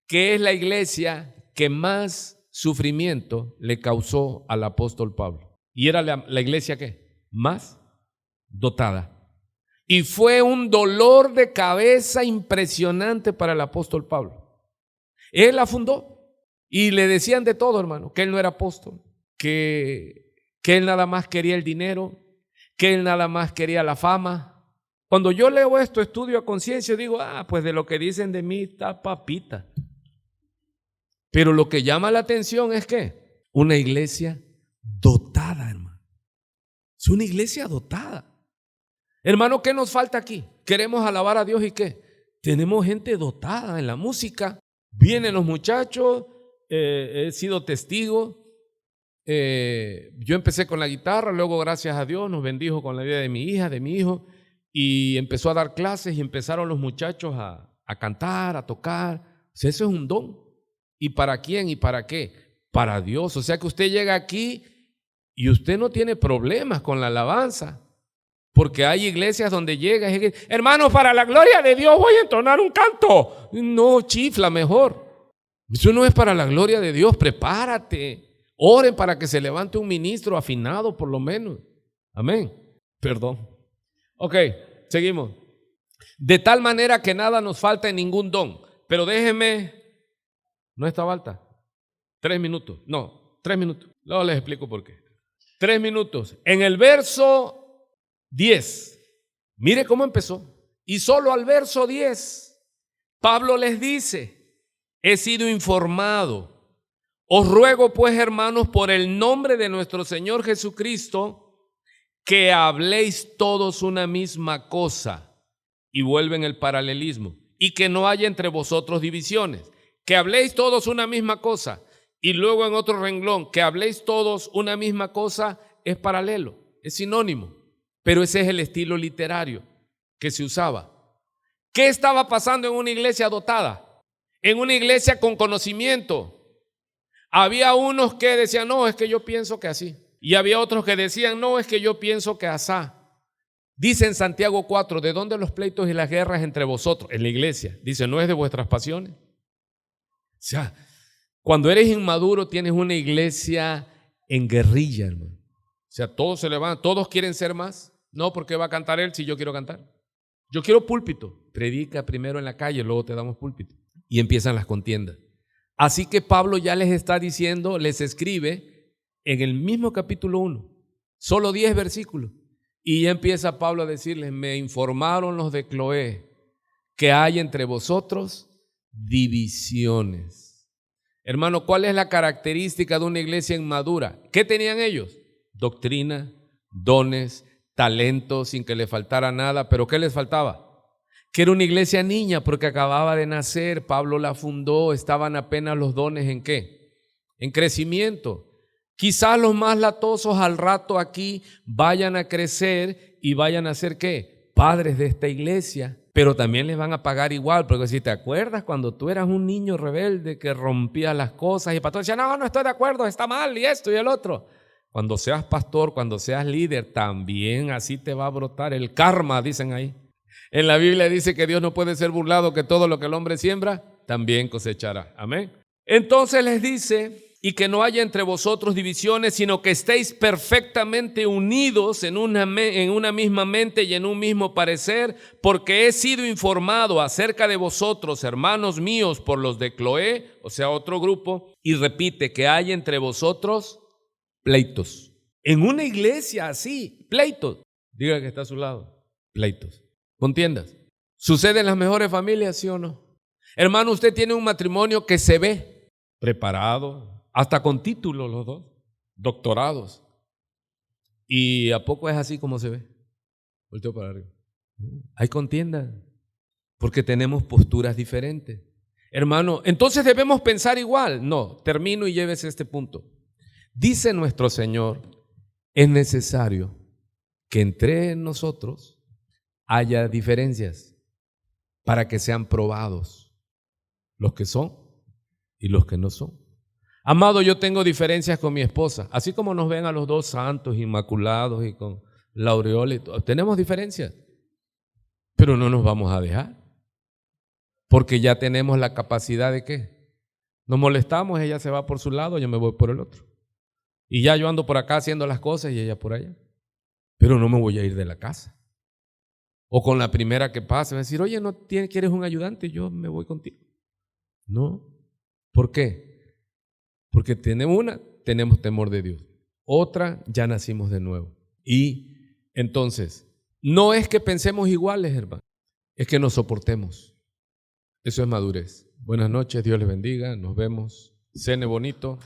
que es la iglesia que más sufrimiento le causó al apóstol Pablo. Y era la iglesia ¿qué? Más dotada. Y fue un dolor de cabeza impresionante para el apóstol Pablo. Él la fundó y le decían de todo, hermano, que él no era apóstol, que él nada más quería el dinero, que él nada más quería la fama. Cuando yo leo esto, estudio a conciencia, digo, pues de lo que dicen de mí está papita. Pero lo que llama la atención es que una iglesia dotada, hermano. Es una iglesia dotada. Hermano, ¿qué nos falta aquí? Queremos alabar a Dios y ¿qué? Tenemos gente dotada en la música. Vienen los muchachos, he sido testigo. Yo empecé con la guitarra, luego gracias a Dios nos bendijo con la vida de mi hija, de mi hijo, y empezó a dar clases y empezaron los muchachos a cantar, a tocar. O sea, eso es un don. ¿Y para quién y para qué? Para Dios. O sea que usted llega aquí y usted no tiene problemas con la alabanza. Porque hay iglesias donde llega y dice, hermano, para la gloria de Dios voy a entonar un canto. No, chifla mejor. Eso no es para la gloria de Dios. Prepárate. Oren para que se levante un ministro afinado por lo menos. Amén. Perdón. Ok, seguimos. De tal manera que nada nos falta en ningún don. Pero déjeme... No estaba alta. 3 minutos. No, 3 minutos. Luego les explico por qué. 3 minutos. En el verso 10. Mire cómo empezó. Y solo al verso 10, Pablo les dice, he sido informado. Os ruego pues, hermanos, por el nombre de nuestro Señor Jesucristo, que habléis todos una misma cosa. Y vuelven el paralelismo. Y que no haya entre vosotros divisiones. Que habléis todos una misma cosa, y luego en otro renglón, que habléis todos una misma cosa, es paralelo, es sinónimo, pero ese es el estilo literario que se usaba. ¿Qué estaba pasando en una iglesia dotada? En una iglesia con conocimiento. Había unos que decían, no, es que yo pienso que así, y había otros que decían, no, es que yo pienso que asá. Dice en Santiago 4, ¿de dónde los pleitos y las guerras entre vosotros? En la iglesia, dice, ¿no es de vuestras pasiones? O sea, cuando eres inmaduro tienes una iglesia en guerrilla, hermano. O sea, todos se levantan, todos quieren ser más. No, ¿por qué va a cantar él si yo quiero cantar? Yo quiero púlpito. Predica primero en la calle, luego te damos púlpito. Y empiezan las contiendas. Así que Pablo ya les está diciendo, les escribe en el mismo capítulo 1, solo 10 versículos. Y ya empieza Pablo a decirles, me informaron los de Cloé que hay entre vosotros divisiones. Hermano, ¿cuál es la característica de una iglesia inmadura? ¿Qué tenían ellos? Doctrina, dones, talentos, sin que le faltara nada. ¿Pero qué les faltaba? Que era una iglesia niña porque acababa de nacer, Pablo la fundó, estaban apenas los dones ¿en qué? En crecimiento. Quizás los más latosos al rato aquí vayan a crecer y vayan a ser ¿qué? Padres de esta iglesia. Pero también les van a pagar igual, porque si te acuerdas cuando tú eras un niño rebelde que rompía las cosas y el pastor decía, no estoy de acuerdo, está mal y esto y el otro. Cuando seas pastor, cuando seas líder, también así te va a brotar el karma, dicen ahí. En la Biblia dice que Dios no puede ser burlado, que todo lo que el hombre siembra, también cosechará. Amén. Entonces les dice, y que no haya entre vosotros divisiones, sino que estéis perfectamente unidos en una misma mente y en un mismo parecer, porque he sido informado acerca de vosotros, hermanos míos, por los de Cloé, o sea, otro grupo, y repite que hay entre vosotros pleitos. En una iglesia así, pleitos. Diga que está a su lado, pleitos. ¿Contiendas? ¿Sucede en las mejores familias, sí o no? Hermano, usted tiene un matrimonio que se ve preparado, hasta con títulos los dos, doctorados. ¿Y a poco es así como se ve? Volteo para arriba. Hay contienda, porque tenemos posturas diferentes. Hermano, entonces debemos pensar igual. No, termino y llévese este punto. Dice nuestro Señor, es necesario que entre nosotros haya diferencias para que sean probados los que son y los que no son. Amado, yo tengo diferencias con mi esposa, así como nos ven a los dos santos, inmaculados y con la aureola y todo. Tenemos diferencias, pero no nos vamos a dejar, porque ya tenemos la capacidad de ¿qué? Nos molestamos, ella se va por su lado, yo me voy por el otro. Y ya yo ando por acá haciendo las cosas y ella por allá. Pero no me voy a ir de la casa. O con la primera que pase, va a decir, oye, ¿no quieres un ayudante? Yo me voy contigo. No. ¿Por qué? Porque tenemos temor de Dios. Otra, ya nacimos de nuevo. Y entonces, no es que pensemos iguales, hermano, es que nos soportemos. Eso es madurez. Buenas noches, Dios les bendiga, nos vemos. Cene bonito.